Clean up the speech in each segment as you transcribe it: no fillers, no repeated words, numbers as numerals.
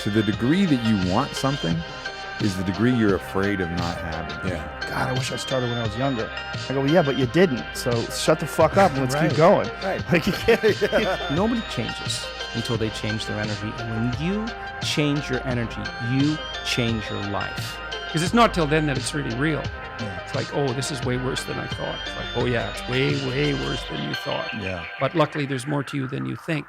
to the degree that you want something is the degree you're afraid of not having. Yeah. God, I wish I started when I was younger. I go, well, yeah, but you didn't. So shut the fuck up and let's keep going. Right. Like you can't. Nobody changes until they change their energy. And when you change your energy, you change your life. Because it's not till then that it's really real. Yeah. It's like, oh, this is way worse than I thought. It's like, oh yeah, it's way, way worse than you thought. Yeah. But luckily, there's more to you than you think.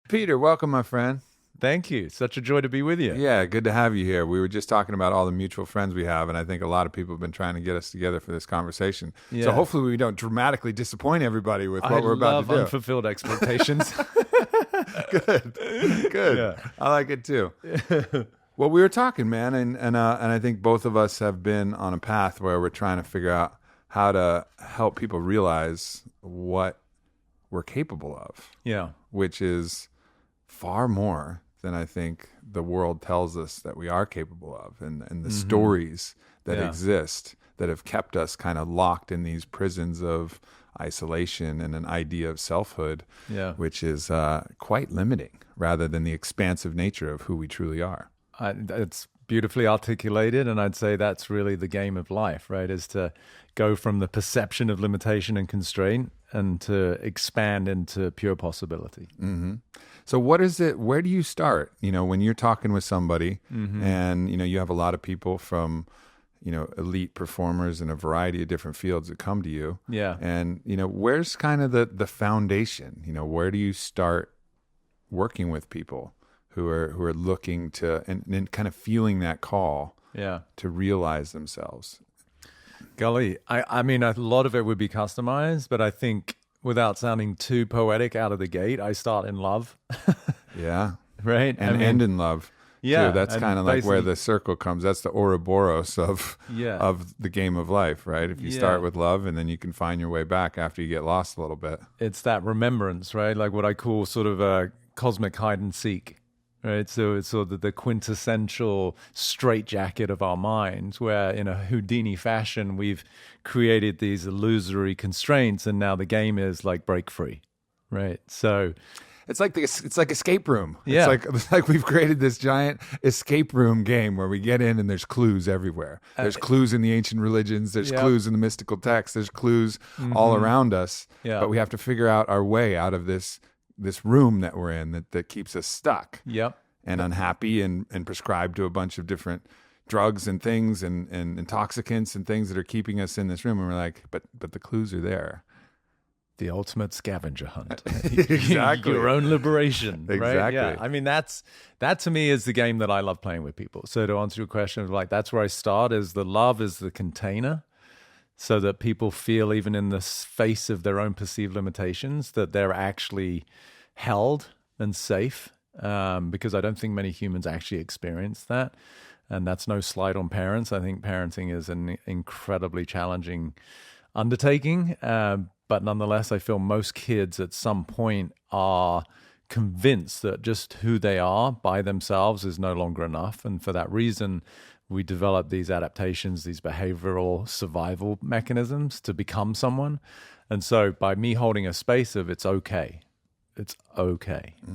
Peter, welcome, my friend. Thank you. Such a joy to be with you. Yeah, good to have you here. We were just talking about all the mutual friends we have, and I think a lot of people have been trying to get us together for this conversation. Yeah. So hopefully we don't dramatically dispoint everybody with what we're about to do. I love unfulfilled expectations. Good. Yeah. I like it too. Well, we were talking, man, and I think both of us have been on a path where we're trying to figure out how to help people realize what we're capable of. Yeah. Which is far more than I think the world tells us that we are capable of, and the stories that exist that have kept us kind of locked in these prisons of isolation and an idea of selfhood, which is quite limiting rather than the expansive nature of who we truly are. It's beautifully articulated, and I'd say that's really the game of life, right? Is to go from the perception of limitation and constraint and to expand into pure possibility. Mm-hmm. So what is it, where do you start? You know, when you're talking with somebody and, you know, you have a lot of people from, you know, elite performers in a variety of different fields that come to you. Yeah. And, you know, where's kind of the foundation? You know, where do you start working with people who are looking to, and kind of feeling that call to realize themselves? Golly, I mean, a lot of it would be customized, but I think without sounding too poetic out of the gate, I start in love. Yeah. Right? And end in love. Yeah. Too. That's kind of like where the circle comes. That's the Ouroboros of the game of life, right? If you start with love, and then you can find your way back after you get lost a little bit. It's that remembrance, right? Like what I call sort of a cosmic hide and seek. Right, so it's sort of the quintessential straitjacket of our minds, where in a Houdini fashion we've created these illusory constraints, and now the game is like break free, right? So it's like escape room. Yeah. It's like we've created this giant escape room game where we get in and there's clues everywhere. There's clues in the ancient religions. There's clues in the mystical texts. There's clues all around us. Yeah. But we have to figure out our way out of this room that we're in that keeps us stuck and unhappy and prescribed to a bunch of different drugs and things and intoxicants and things that are keeping us in this room. And we're like, but the clues are there. The ultimate scavenger hunt. Exactly. Your own liberation. Right? Exactly. Yeah. I mean, that to me is the game that I love playing with people. So to answer your question, like that's where I start, is the love is the container, so that people feel, even in the face of their own perceived limitations, that they're actually held and safe, because I don't think many humans actually experience that. And that's no slight on parents. I think parenting is an incredibly challenging undertaking. But nonetheless, I feel most kids at some point are convinced that just who they are by themselves is no longer enough. And for that reason, we develop these adaptations, these behavioral survival mechanisms to become someone. And so by me holding a space of it's okay,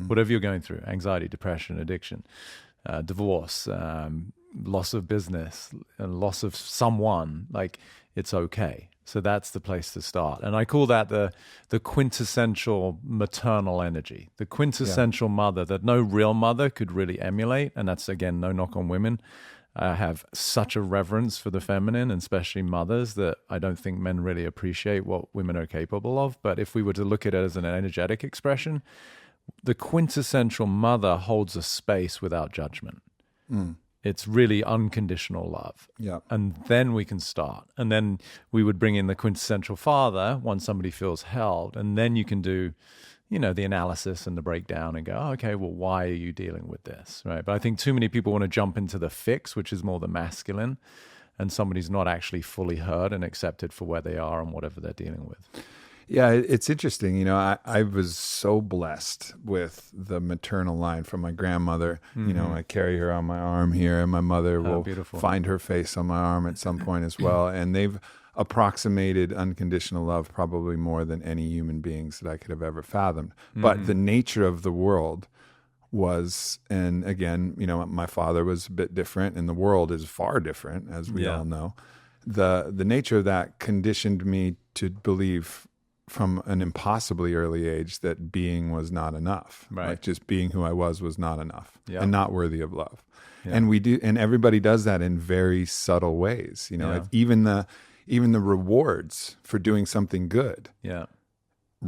whatever you're going through, anxiety, depression, addiction, divorce, loss of business, and loss of someone, like it's okay. So that's the place to start. And I call that the quintessential maternal energy, the quintessential mother that no real mother could really emulate. And that's, again, no knock on women. I have such a reverence for the feminine, and especially mothers, that I don't think men really appreciate what women are capable of. But if we were to look at it as an energetic expression, the quintessential mother holds a space without judgment. It's really unconditional love. Yeah. And then we can start. And then we would bring in the quintessential father once somebody feels held. And then you can do, the analysis and the breakdown and go, oh, okay, well, why are you dealing with this? Right. But I think too many people want to jump into the fix, which is more the masculine, and somebody's not actually fully heard and accepted for where they are and whatever they're dealing with. Yeah, it's interesting. You know, I was so blessed with the maternal line from my grandmother. You know, I carry her on my arm here, and my mother will find her face on my arm at some point as well. And they've approximated unconditional love probably more than any human beings that I could have ever fathomed. But the nature of the world was, and again, you know, my father was a bit different, and the world is far different, as we all know. The nature of that conditioned me to believe from an impossibly early age that being was not enough. Right. Like just being who I was not enough and not worthy of love. Yeah. And everybody does that in very subtle ways. You know, even the rewards for doing something good. Yeah.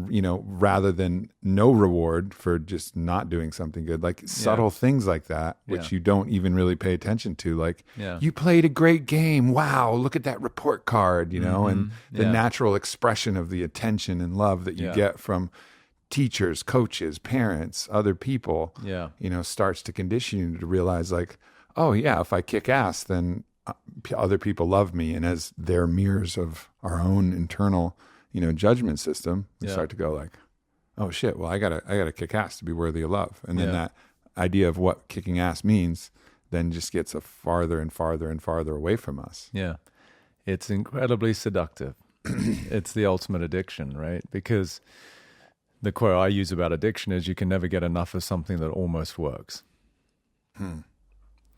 You know, rather than no reward for just not doing something good, like subtle things like that, which you don't even really pay attention to. Like, you played a great game. Wow, look at that report card, you know, and the natural expression of the attention and love that you get from teachers, coaches, parents, other people, you know, starts to condition you to realize like, oh yeah, if I kick ass, then other people love me. And as they're mirrors of our own internal, you know, judgment system, we start to go like, oh shit, well, I gotta kick ass to be worthy of love. And then that idea of what kicking ass means then just gets farther and farther and farther away from us. Yeah. It's incredibly seductive. It's the ultimate addiction, right? Because the quote I use about addiction is you can never get enough of something that almost works.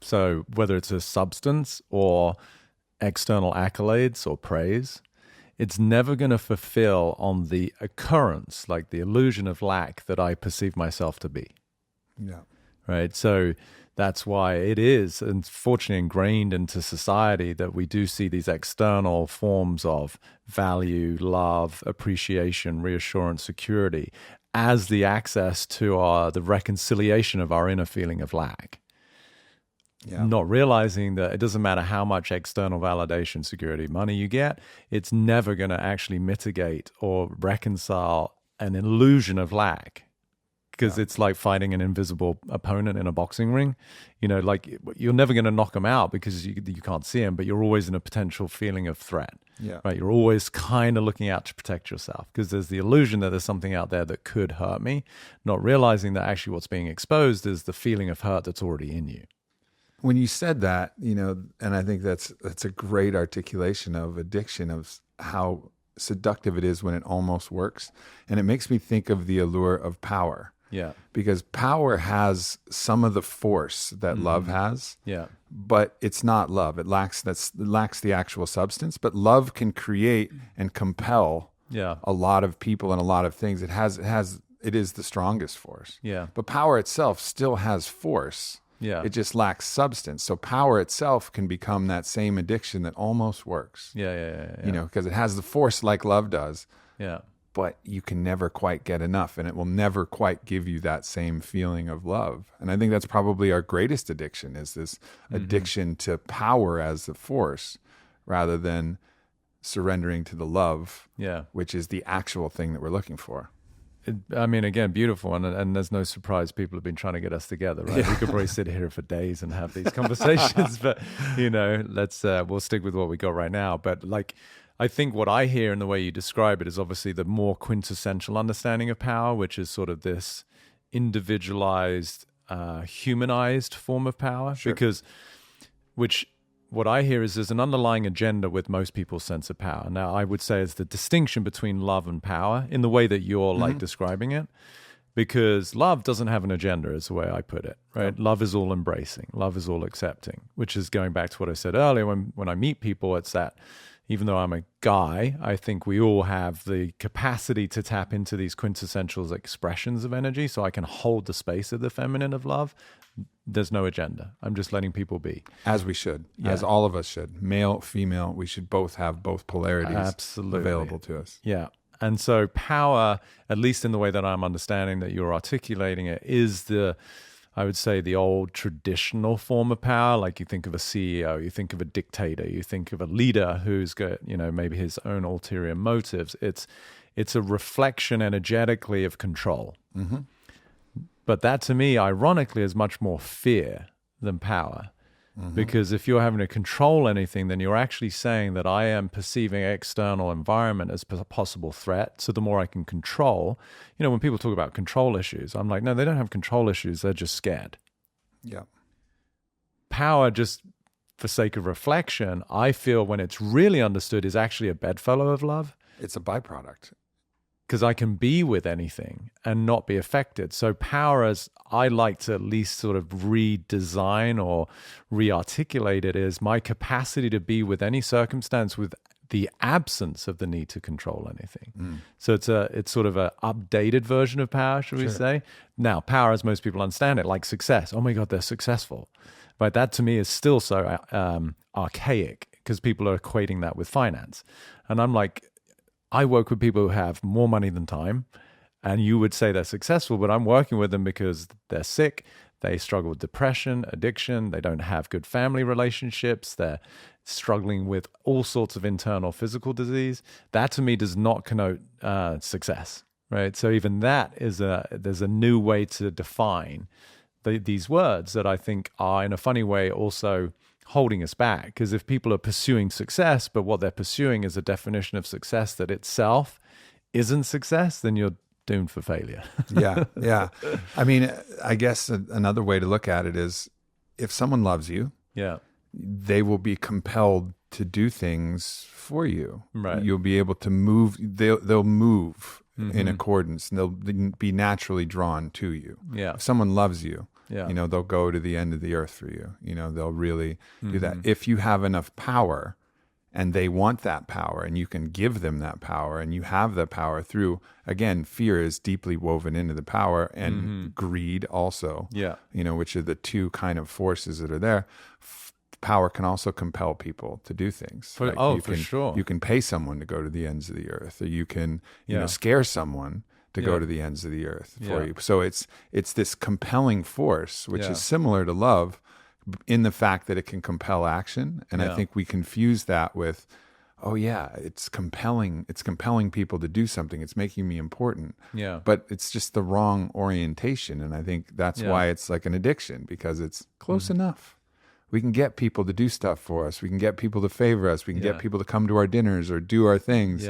So whether it's a substance or external accolades or praise, it's never going to fulfill on the occurrence, like the illusion of lack that I perceive myself to be. Yeah. Right. So that's why it is, unfortunately, ingrained into society that we do see these external forms of value, love, appreciation, reassurance, security as the access to the reconciliation of our inner feeling of lack. Yeah. Not realizing that it doesn't matter how much external validation, security, money you get, it's never going to actually mitigate or reconcile an illusion of lack. Because it's like fighting an invisible opponent in a boxing ring. You know, like you're never going to knock them out because you can't see them, but you're always in a potential feeling of threat. Yeah. Right. You're always kind of looking out to protect yourself because there's the illusion that there's something out there that could hurt me, not realizing that actually what's being exposed is the feeling of hurt that's already in you. When you said that, you know, and I think that's a great articulation of addiction, of how seductive it is when it almost works. And it makes me think of the allure of power. Yeah. Because power has some of the force that love has. Yeah. But it's not love. It lacks the actual substance. But love can create and compel a lot of people and a lot of things. It is the strongest force. Yeah. But power itself still has force. Yeah. It just lacks substance. So power itself can become that same addiction that almost works. Yeah. You know, because it has the force like love does. Yeah. But you can never quite get enough, and it will never quite give you that same feeling of love. And I think that's probably our greatest addiction, is this addiction to power as the force rather than surrendering to the love, which is the actual thing that we're looking for. I mean, again, beautiful, and there's no surprise people have been trying to get us together, right? We could probably sit here for days and have these conversations, but, you know, we'll stick with what we got right now. But, like, I think what I hear in the way you describe it is obviously the more quintessential understanding of power, which is sort of this individualized, humanized form of power, what I hear is there's an underlying agenda with most people's sense of power. Now, I would say it's the distinction between love and power in the way that you're like describing it, because love doesn't have an agenda, is the way I put it, right? Love is all embracing. Love is all accepting, which is going back to what I said earlier. When I meet people, it's that even though I'm a guy, I think we all have the capacity to tap into these quintessential expressions of energy. So I can hold the space of the feminine of love. There's no agenda. I'm just letting people be. As we should, as all of us should. Male, female, we should both have both polarities available to us. Yeah. And so power, at least in the way that I'm understanding that you're articulating it, is I would say the old traditional form of power. Like you think of a CEO, you think of a dictator, you think of a leader who's got, you know, maybe his own ulterior motives. It's a reflection energetically of control. But that to me, ironically, is much more fear than power, Because if you're having to control anything, then you're actually saying that I am perceiving external environment as a possible threat. So the more I can control, when people talk about control issues, I'm like, no, they don't have control issues. They're just scared. Yeah. Power, just for sake of reflection, I feel when it's really understood is actually a bedfellow of love. It's a byproduct. Because I can be with anything and not be affected. So power, as I like to at least sort of redesign or re-articulate it, is my capacity to be with any circumstance with the absence of the need to control anything. So it's sort of an updated version of power, should we say? Now, power, as most people understand it, like success. Oh my God, they're successful. But that to me is still so archaic because people are equating that with finance. And I'm like, I work with people who have more money than time, and you would say they're successful, but I'm working with them because they're sick, they struggle with depression, addiction, they don't have good family relationships, they're struggling with all sorts of internal physical disease. That to me does not connote success, right? So even that is there's a new way to define these words that I think are in a funny way also holding us back. Because if people are pursuing success, but what they're pursuing is a definition of success that itself isn't success, then you're doomed for failure. Yeah. I mean, I guess another way to look at it is if someone loves you, they will be compelled to do things for you. Right. You'll be able to move. They'll move in accordance, and they'll be naturally drawn to you. Yeah. If someone loves you, they'll go to the end of the earth for you. They'll really do that. If you have enough power and they want that power and you can give them that power and you have the power through, again, fear is deeply woven into the power and greed also, which are the two kind of forces that are there. Power can also compel people to do things. For sure. You can pay someone to go to the ends of the earth, or you can scare someone to go to the ends of the earth for you. So it's this compelling force, which is similar to love in the fact that it can compel action. And I think we confuse that with, it's compelling. It's compelling people to do something. It's making me important. Yeah. But it's just the wrong orientation. And I think that's why it's like an addiction, because it's close enough. We can get people to do stuff for us. We can get people to favor us. We can get people to come to our dinners or do our things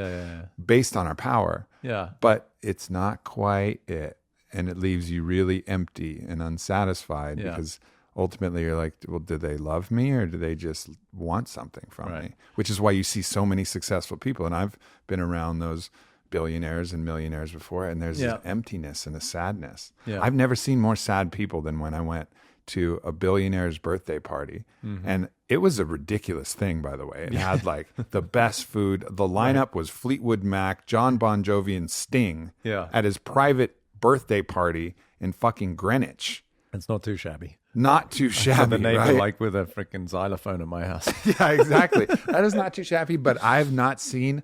based on our power. Yeah. But it's not quite it. And it leaves you really empty and unsatisfied because ultimately you're like, well, do they love me or do they just want something from me? Which is why you see so many successful people. And I've been around those billionaires and millionaires before, and there's this emptiness and a sadness. Yeah. I've never seen more sad people than when I went to a billionaire's birthday party. And it was a ridiculous thing, by the way. It had like the best food. The lineup was Fleetwood Mac, John Bon Jovi, and Sting at his private birthday party in fucking Greenwich. It's not too shabby. Not too shabby, the neighbor, right? like with a freaking xylophone at my house. Yeah, exactly. That is not too shabby, but I've not seen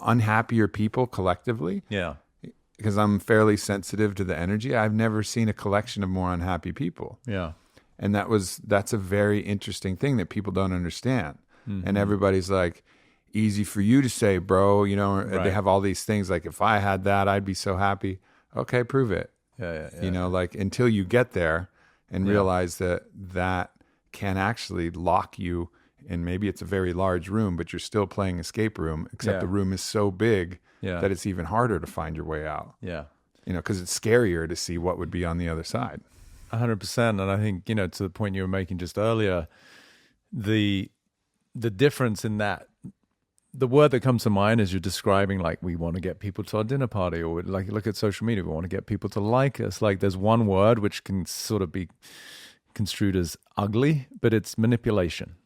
unhappier people collectively. Yeah. Because I'm fairly sensitive to the energy. I've never seen a collection of more unhappy people. Yeah. And that's a very interesting thing that people don't understand. And everybody's like, easy for you to say, bro, they have all these things like, if I had that, I'd be so happy. Okay, prove it. Like until you get there and realize that can actually lock you, and maybe it's a very large room, but you're still playing escape room, except the room is so big that it's even harder to find your way out. Yeah. Because it's scarier to see what would be on the other side. 100%. And I think, to the point you were making just earlier, the difference in that, the word that comes to mind is you're describing, like, we want to get people to our dinner party, or like, look at social media, we want to get people to like us. Like, there's one word which can sort of be construed as ugly, but it's manipulation.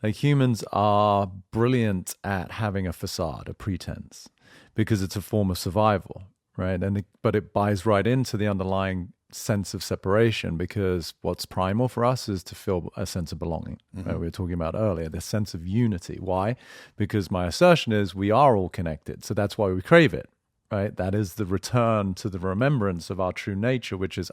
Like, humans are brilliant at having a facade, a pretense, because it's a form of survival, right? But it buys right into the underlying sense of separation, because what's primal for us is to feel a sense of belonging. Right? We were talking about earlier, this sense of unity. Why? Because my assertion is we are all connected, so that's why we crave it, right? That is the return to the remembrance of our true nature, which is,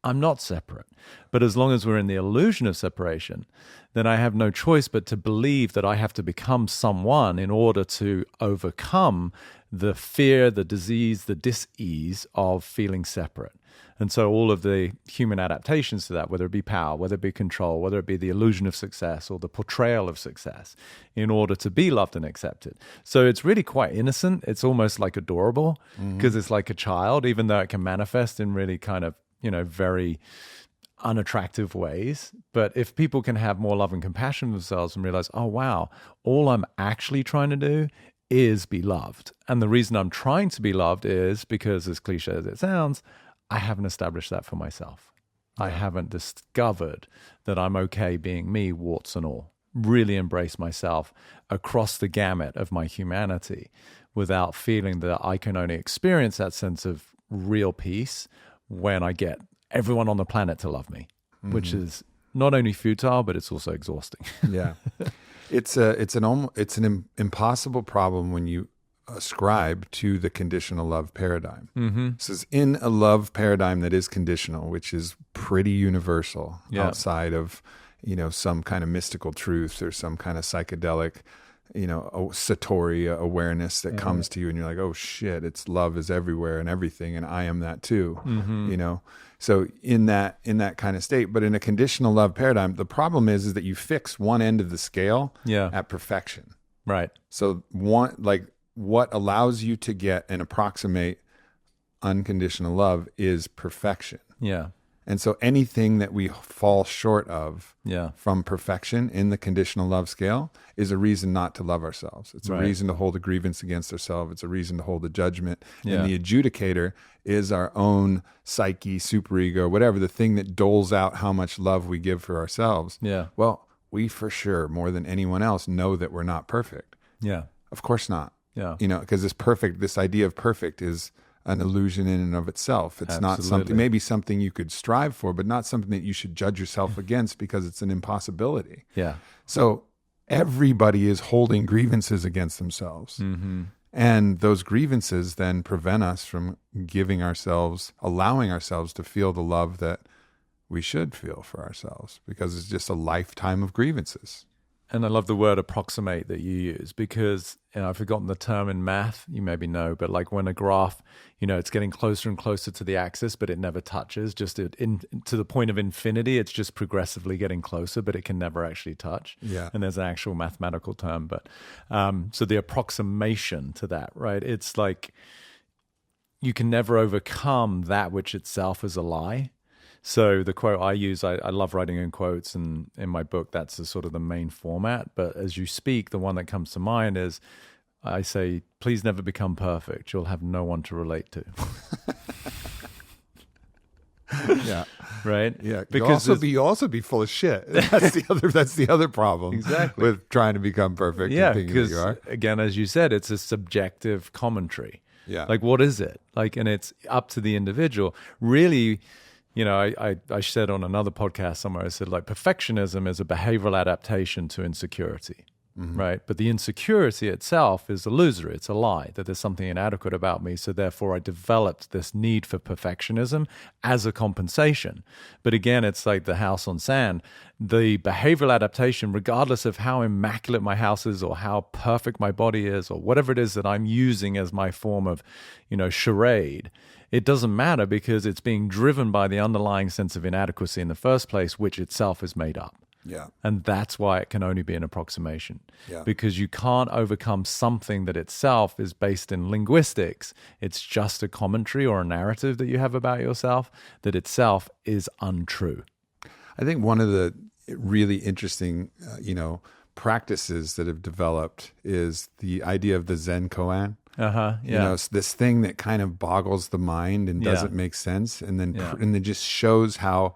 I'm not separate. But as long as we're in the illusion of separation, then I have no choice but to believe that I have to become someone in order to overcome the fear, the disease, the dis-ease of feeling separate. And so all of the human adaptations to that, whether it be power, whether it be control, whether it be the illusion of success or the portrayal of success, in order to be loved and accepted. So it's really quite innocent. It's almost like adorable because it's like a child, even though it can manifest in really kind of, very unattractive ways. But if people can have more love and compassion for themselves and realize, oh, wow, all I'm actually trying to do is be loved. And the reason I'm trying to be loved is because, as cliche as it sounds, I haven't established that for myself. I haven't discovered that I'm okay being me, warts and all. Really embrace myself across the gamut of my humanity without feeling that I can only experience that sense of real peace when I get everyone on the planet to love me, which is not only futile, but it's also exhausting. Yeah. It's an impossible problem when you ascribe to the conditional love paradigm. This is in a love paradigm that is conditional, which is pretty universal outside of, some kind of mystical truth or some kind of psychedelic, satori awareness that comes to you and you're like, oh shit, it's love is everywhere and everything. And I am that too, So in that kind of state, but in a conditional love paradigm, the problem is that you fix one end of the scale at perfection. Right. So what allows you to get and approximate unconditional love is perfection. Yeah. And so anything that we fall short of from perfection in the conditional love scale is a reason not to love ourselves. It's a reason to hold a grievance against ourselves. It's a reason to hold a judgment. Yeah. And the adjudicator is our own psyche, superego, whatever, the thing that doles out how much love we give for ourselves. Yeah. Well, we for sure, more than anyone else, know that we're not perfect. Yeah. Of course not. Yeah. Because this idea of perfect is an illusion in and of itself. It's not something, maybe something you could strive for, but not something that you should judge yourself against because it's an impossibility. Yeah. So everybody is holding grievances against themselves. And those grievances then prevent us from allowing ourselves to feel the love that we should feel for ourselves because it's just a lifetime of grievances. And I love the word approximate that you use because I've forgotten the term in math, you maybe know, but like when a graph, it's getting closer and closer to the axis, but it never touches, just to the point of infinity, it's just progressively getting closer, but it can never actually touch. Yeah. And there's an actual mathematical term, but so the approximation to that, right? It's like you can never overcome that which itself is a lie. So the quote I use, I love writing in quotes, and in my book, that's the sort of the main format. But as you speak, the one that comes to mind is, I say, please never become perfect. You'll have no one to relate to. Yeah. Right? Yeah. Because you'll also be full of shit. That's the other problem. Exactly. With trying to become perfect. Yeah, and thinking that you because are. again, as you said, it's a subjective commentary. Yeah. Like, what is it? And it's up to the individual. Really, I said on another podcast somewhere, I said, perfectionism is a behavioral adaptation to insecurity, right? But the insecurity itself is illusory. It's a lie that there's something inadequate about me. So therefore, I developed this need for perfectionism as a compensation. But again, it's like the house on sand. The behavioral adaptation, regardless of how immaculate my house is or how perfect my body is or whatever it is that I'm using as my form of, charade, it doesn't matter because it's being driven by the underlying sense of inadequacy in the first place, which itself is made up. Yeah. And that's why it can only be an approximation. Yeah. Because you can't overcome something that itself is based in linguistics. It's just a commentary or a narrative that you have about yourself that itself is untrue. I think one of the really interesting, practices that have developed is the idea of the Zen koan. Yeah. This thing that kind of boggles the mind and doesn't make sense, and then just shows how,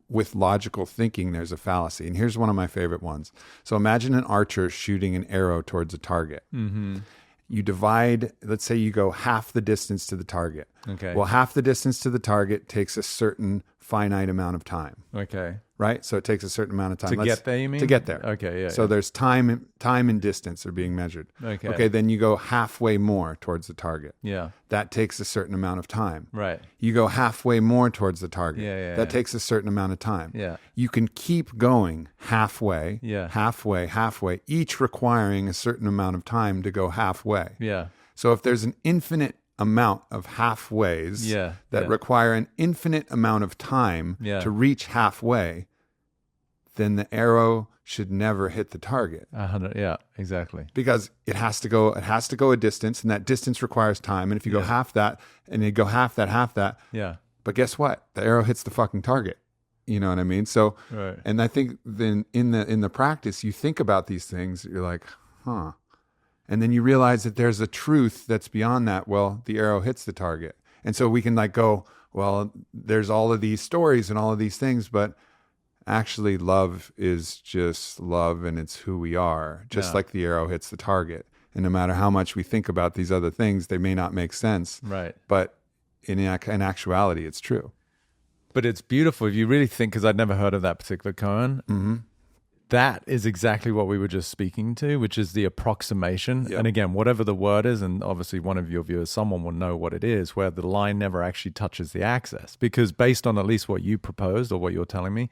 with logical thinking, there's a fallacy. And here's one of my favorite ones. So imagine an archer shooting an arrow towards a target. You divide, let's say you go half the distance to the target. Okay. Well, half the distance to the target takes a certain finite amount of time. Okay. right? So it takes a certain amount of time. To get there, you mean? To get there. Okay, yeah. So there's time and distance are being measured. Okay, then you go halfway more towards the target. Yeah. That takes a certain amount of time. Right. You go halfway more towards the target. Yeah. That takes a certain amount of time. Yeah. You can keep going halfway, Yeah. halfway, each requiring a certain amount of time to go halfway. Yeah. So if there's an infinite amount of halfways that require an infinite amount of time to reach halfway, then the arrow should never hit the target. Yeah, exactly. Because it has to go a distance, and that distance requires time. And if you go half that, and you go half that, Yeah. but guess what? The arrow hits the fucking target. You know what I mean? So, and I think then in the practice, you think about these things, you're like, huh. And then you realize that there's a truth that's beyond that. Well, the arrow hits the target. And so we can like go, well, there's all of these stories and all of these things, but actually love is just love, and it's who we are, just like the arrow hits the target. And no matter how much we think about these other things, they may not make sense. Right. But in actuality, it's true. But it's beautiful if you really think, because I'd never heard of that particular koan. Mm-hmm. That is exactly what we were just speaking to, which is the approximation. Yep. And again, whatever the word is, and obviously one of your viewers, someone will know what it is, where the line never actually touches the axis. Because based on at least what you proposed or what you're telling me,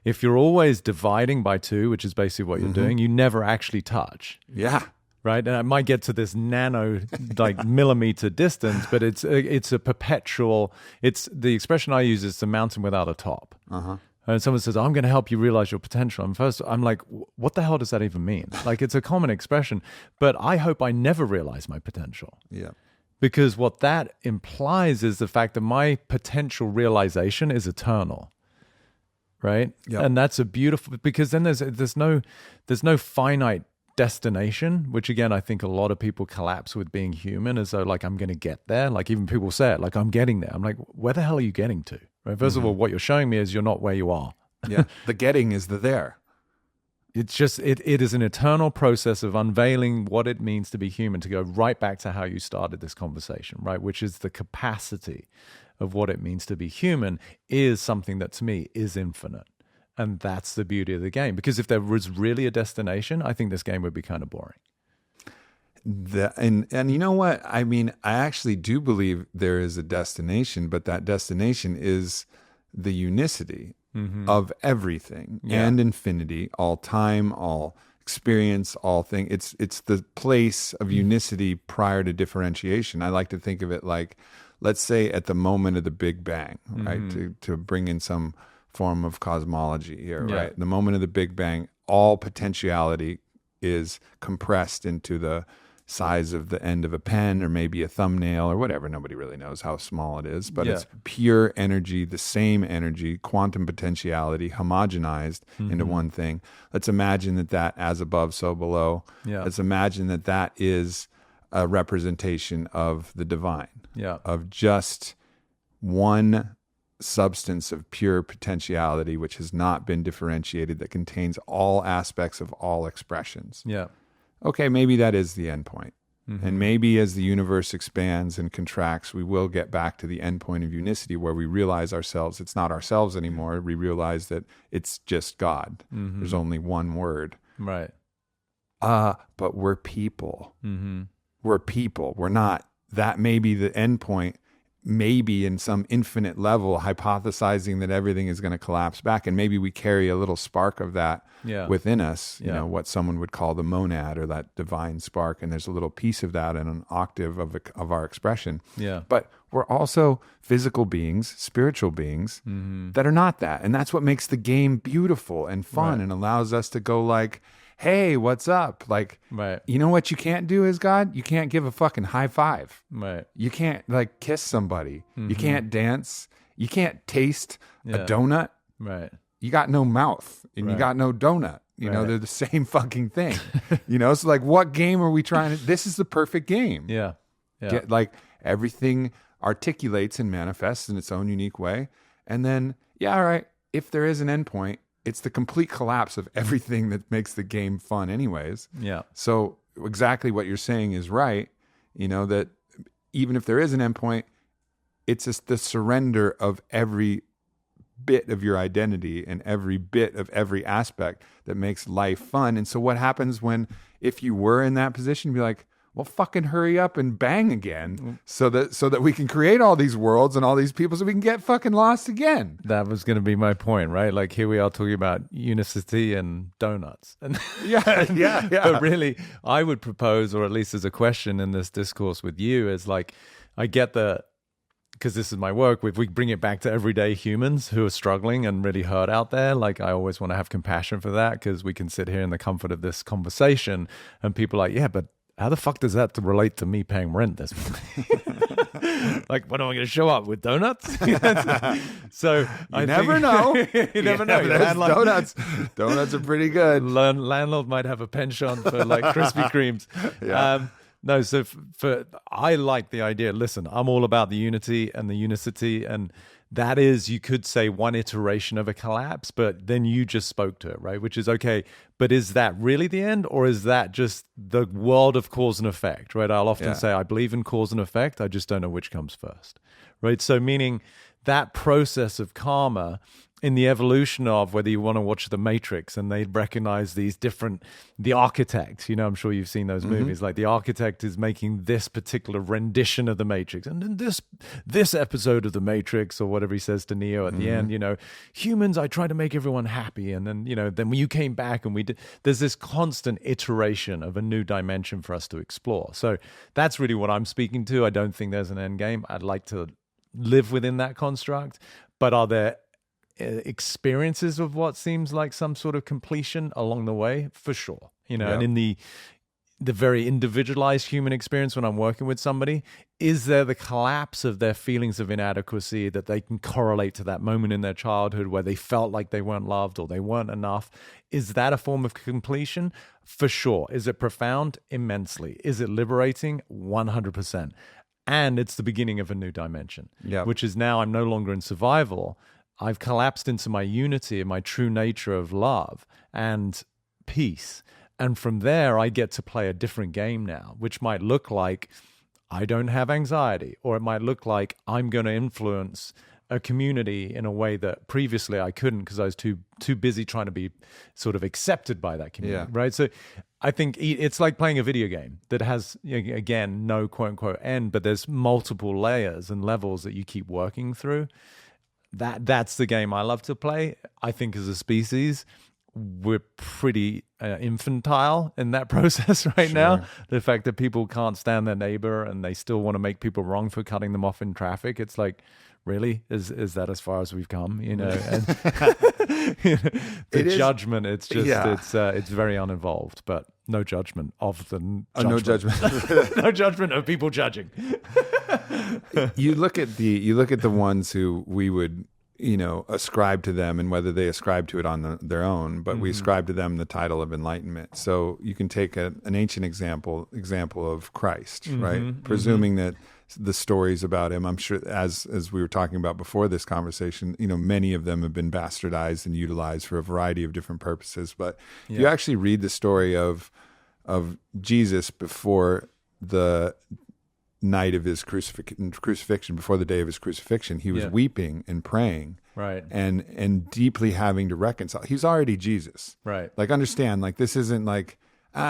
if you're always dividing by 2, which is basically what you're doing, you never actually touch. Yeah. Right? And it might get to this nano, like millimeter distance, but it's a perpetual, it's the expression I use is the mountain without a top. Uh-huh. And someone says, I'm going to help you realize your potential. And first, I'm like, what the hell does that even mean? Like, it's a common expression, but I hope I never realize my potential. Yeah. Because what that implies is the fact that my potential realization is eternal. Right? Yep. And that's a beautiful, because then there's no finite destination, which again, I think a lot of people collapse with being human as though like, I'm going to get there. Like even people say it, like I'm getting there. I'm like, where the hell are you getting to? Right? First of all, what you're showing me is you're not where you are. Yeah. The getting is the there. It's just, it is an eternal process of unveiling what it means to be human, to go right back to how you started this conversation, right? Which is the capacity of what it means to be human is something that to me is infinite. And that's the beauty of the game. Because if there was really a destination, I think this game would be kind of boring. And you know what? I mean, I actually do believe there is a destination, but that destination is the unicity of everything and infinity, all time, all experience, all thing. It's the place of unicity prior to differentiation. I like to think of it like, let's say at the moment of the Big Bang, right? To bring in some form of cosmology here, right? The moment of the Big Bang, all potentiality is compressed into the size of the end of a pen or maybe a thumbnail or whatever. Nobody really knows how small it is, but it's pure energy, the same energy, quantum potentiality, homogenized into one thing. Let's imagine that as above, so below. Let's imagine that is a representation of the divine, of just one substance of pure potentiality, which has not been differentiated, that contains all aspects of all expressions. Okay, maybe that is the end point. And maybe as the universe expands and contracts, we will get back to the end point of unicity where we realize ourselves, it's not ourselves anymore. We realize that it's just God. There's only one word. Right. But we're people. We're people. We're not. That may be the end point. Maybe in some infinite level, hypothesizing that everything is going to collapse back. And maybe we carry a little spark of that within us, you know, what someone would call the monad or that divine spark. And there's a little piece of that in an octave of our expression. But we're also physical beings, spiritual beings that are not that. And that's what makes the game beautiful and fun and allows us to go like, hey, what's up? Like, you know what you can't do as God? You can't give a fucking high five. You can't like kiss somebody. You can't dance. You can't taste a donut. You got no mouth and you got no donut. You know, they're the same fucking thing. You know, so like what game are we trying to, this is the perfect game. Get, like everything articulates and manifests in its own unique way. And then, all right, if there is an endpoint, it's the complete collapse of everything that makes the game fun anyways. So exactly what you're saying is right. You know, that even if there is an endpoint, it's just the surrender of every bit of your identity and every bit of every aspect that makes life fun. And so what happens if you were in that position, be like, well, fucking hurry up and bang again so that we can create all these worlds and all these people so we can get fucking lost again. That was going to be my point, right? Like here we are talking about unicity and donuts. And yeah. But really, I would propose, or at least as a question in this discourse with you, is like, I get because this is my work, if we bring it back to everyday humans who are struggling and really hurt out there, like I always want to have compassion for that, because we can sit here in the comfort of this conversation and people are like, yeah, but how the fuck does that relate to me paying rent this month? Like, when am I going to show up with donuts? So you never know. You never know. Donuts are pretty good. Landlord might have a penchant for like Krispy Kremes. Yeah. No, so I like the idea. Listen, I'm all about the unity and the unicity, and that is, you could say, one iteration of a collapse, but then you just spoke to it, right? Which is okay, but is that really the end, or is that just the world of cause and effect, right? I'll often say I believe in cause and effect, I just don't know which comes first, right? So meaning that process of karma in the evolution of, whether you want to watch The Matrix and they recognize these different, the architect, I'm sure you've seen those movies, like the architect is making this particular rendition of The Matrix. And then this episode of The Matrix, or whatever he says to Neo at the end, humans, I try to make everyone happy. And then, then when you came back and there's this constant iteration of a new dimension for us to explore. So that's really what I'm speaking to. I don't think there's an end game. I'd like to live within that construct, but are there experiences of what seems like some sort of completion along the way? For sure. And in the very individualized human experience, when I'm working with somebody, is there the collapse of their feelings of inadequacy that they can correlate to that moment in their childhood where they felt like they weren't loved or they weren't enough? Is that a form of completion? For sure. Is it profound? Immensely. Is it liberating? 100%. And it's the beginning of a new dimension, which is now I'm no longer in survival. I've collapsed into my unity and my true nature of love and peace. And from there, I get to play a different game now, which might look like I don't have anxiety, or it might look like I'm going to influence a community in a way that previously I couldn't because I was too busy trying to be sort of accepted by that community, right? So I think it's like playing a video game that has, again, no quote-unquote end, but there's multiple layers and levels that you keep working through. That's the game I love to play. I think as a species, we're pretty infantile in that process right now. The fact that people can't stand their neighbor and they still want to make people wrong for cutting them off in traffic. It's like, really? Is that as far as we've come? And judgment, it's just, it's very uninvolved, but no judgment of the judgment. No judgment. No judgment of people judging. You look at the ones who we would, ascribe to them, and whether they ascribe to it on their own, but we ascribe to them the title of enlightenment. So you can take an ancient example of Christ, right? Presuming that the stories about him, I'm sure, as we were talking about before this conversation, many of them have been bastardized and utilized for a variety of different purposes. But if you actually read the story of Jesus before the night of his crucifixion, before the day of his crucifixion, he was weeping and praying, right, and deeply having to reconcile. He's already Jesus, right? Like, understand, like, this isn't like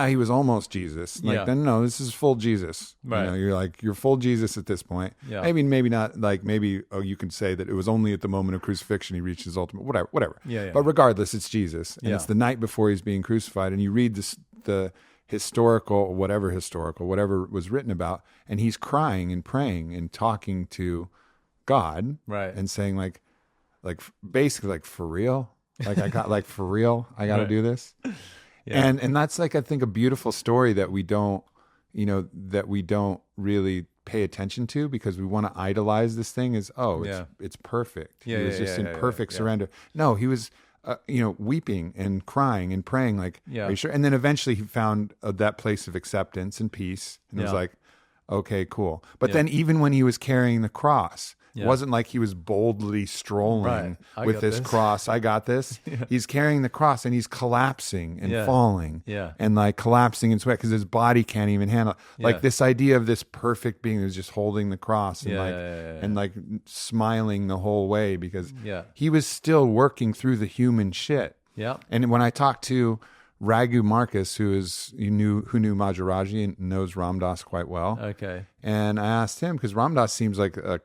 he was almost Jesus. Like, then no, this is full Jesus. Right. You're full Jesus at this point. Yeah. I mean, maybe not. Like, maybe you can say that it was only at the moment of crucifixion he reached his ultimate. Whatever. Yeah. But regardless, it's Jesus, and it's the night before he's being crucified, and you read the historical, whatever was written about, and he's crying and praying and talking to God, right, and saying like basically like, for real, like I got for real, I got to do this, and that's like, I think, a beautiful story that we don't really pay attention to, because we want to idolize this thing as it's perfect. He was just in perfect surrender. No, he was. Weeping and crying and praying, like, are you sure? And then eventually he found that place of acceptance and peace, and it was like, okay, cool. But then even when he was carrying the cross, It wasn't like he was boldly strolling with this cross. I got this. He's carrying the cross and he's collapsing and falling and like collapsing in sweat because his body can't even handle it. Like this idea of this perfect being who's just holding the cross and and like smiling the whole way because he was still working through the human shit. Yeah. And when I talked to Raghu Marcus, who knew Maharaji and knows Ram Dass quite well. Okay. And I asked him, because Ram Dass seems like a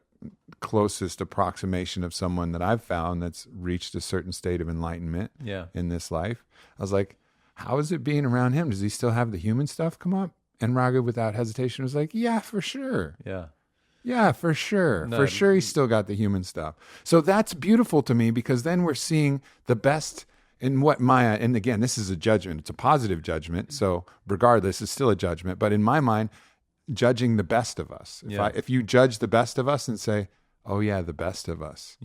closest approximation of someone that I've found that's reached a certain state of enlightenment in this life. I was like, how is it being around him? Does he still have the human stuff come up? And Raghu, without hesitation, was like, yeah, for sure. Yeah, for sure. For sure he's still got the human stuff. So that's beautiful to me because then we're seeing the best in what Maya, and again, this is a judgment. It's a positive judgment. So regardless, it's still a judgment. But in my mind, judging the best of us. If you judge the best of us and say, oh yeah, the best of us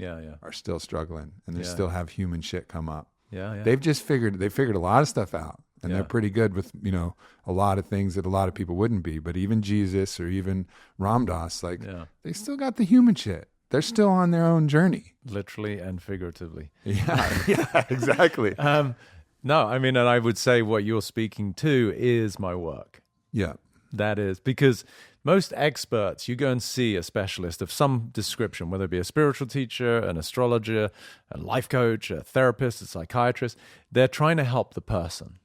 are still struggling and they still have human shit come up. They've figured a lot of stuff out. And they're pretty good with, a lot of things that a lot of people wouldn't be. But even Jesus or even Ram Dass, they still got the human shit. They're still on their own journey. Literally and figuratively. Yeah, exactly. No, I mean, and I would say what you're speaking to is my work. Yeah. That is, because most experts, you go and see a specialist of some description, whether it be a spiritual teacher, an astrologer, a life coach, a therapist, a psychiatrist, they're trying to help the person,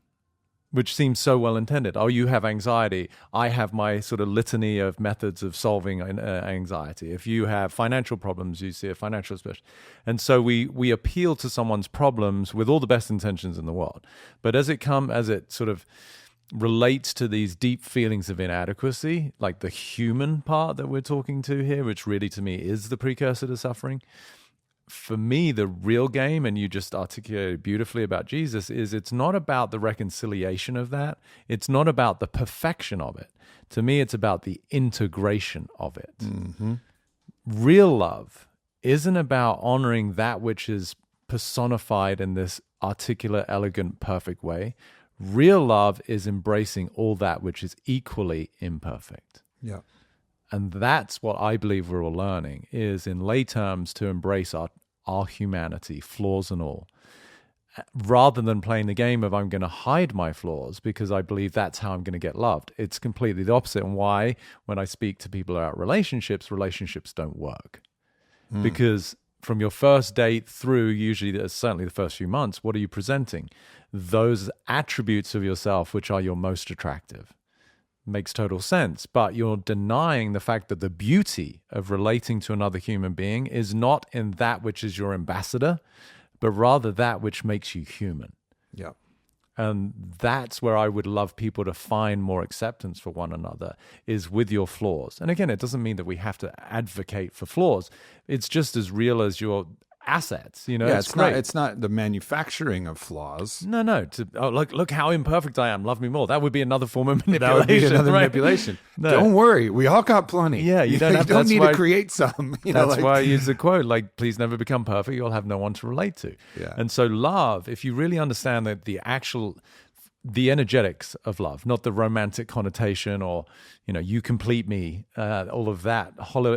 which seems so well intended. Oh, you have anxiety. I have my sort of litany of methods of solving anxiety. If you have financial problems, you see a financial specialist. And so we appeal to someone's problems with all the best intentions in the world. But as it sort of relates to these deep feelings of inadequacy, like the human part that we're talking to here, which really to me is the precursor to suffering, for me, the real game, and you just articulated beautifully about Jesus, is it's not about the reconciliation of that. It's not about the perfection of it. To me, it's about the integration of it. Mm-hmm. Real love isn't about honoring that which is personified in this articulate, elegant, perfect way. Real love is embracing all that which is equally imperfect. Yeah. And that's what I believe we're all learning, is in lay terms to embrace our humanity, flaws and all, rather than playing the game of I'm going to hide my flaws because I believe that's how I'm going to get loved. It's completely the opposite. And why, when I speak to people about relationships don't work. Because from your first date through, usually certainly the first few months, what are you presenting? Those attributes of yourself which are your most attractive. Makes total sense, but you're denying the fact that the beauty of relating to another human being is not in that which is your ambassador, but rather that which makes you human. Yeah. And that's where I would love people to find more acceptance for one another, is with your flaws. And again, it doesn't mean that we have to advocate for flaws. It's just as real as your assets, it's great. It's not the manufacturing of flaws. No. Look how imperfect I am. Love me more. That would be another form of manipulation. That would be another manipulation. No. Don't worry, we all got plenty. Yeah, you don't need to create some. That's why I use the quote, please never become perfect. You'll have no one to relate to. Yeah. And so love, if you really understand that the energetics of love, not the romantic connotation or, you complete me, all of that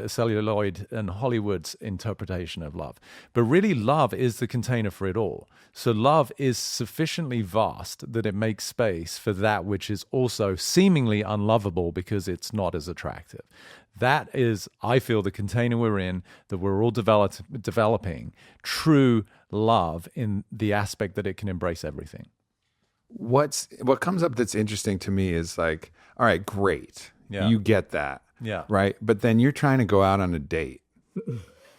celluloid and Hollywood's interpretation of love. But really love is the container for it all. So love is sufficiently vast that it makes space for that which is also seemingly unlovable because it's not as attractive. That is, I feel, the container we're in, that we're all developing true love in the aspect that it can embrace everything. What comes up that's interesting to me is all right, great. Yeah. You get that. Yeah. Right. But then you're trying to go out on a date.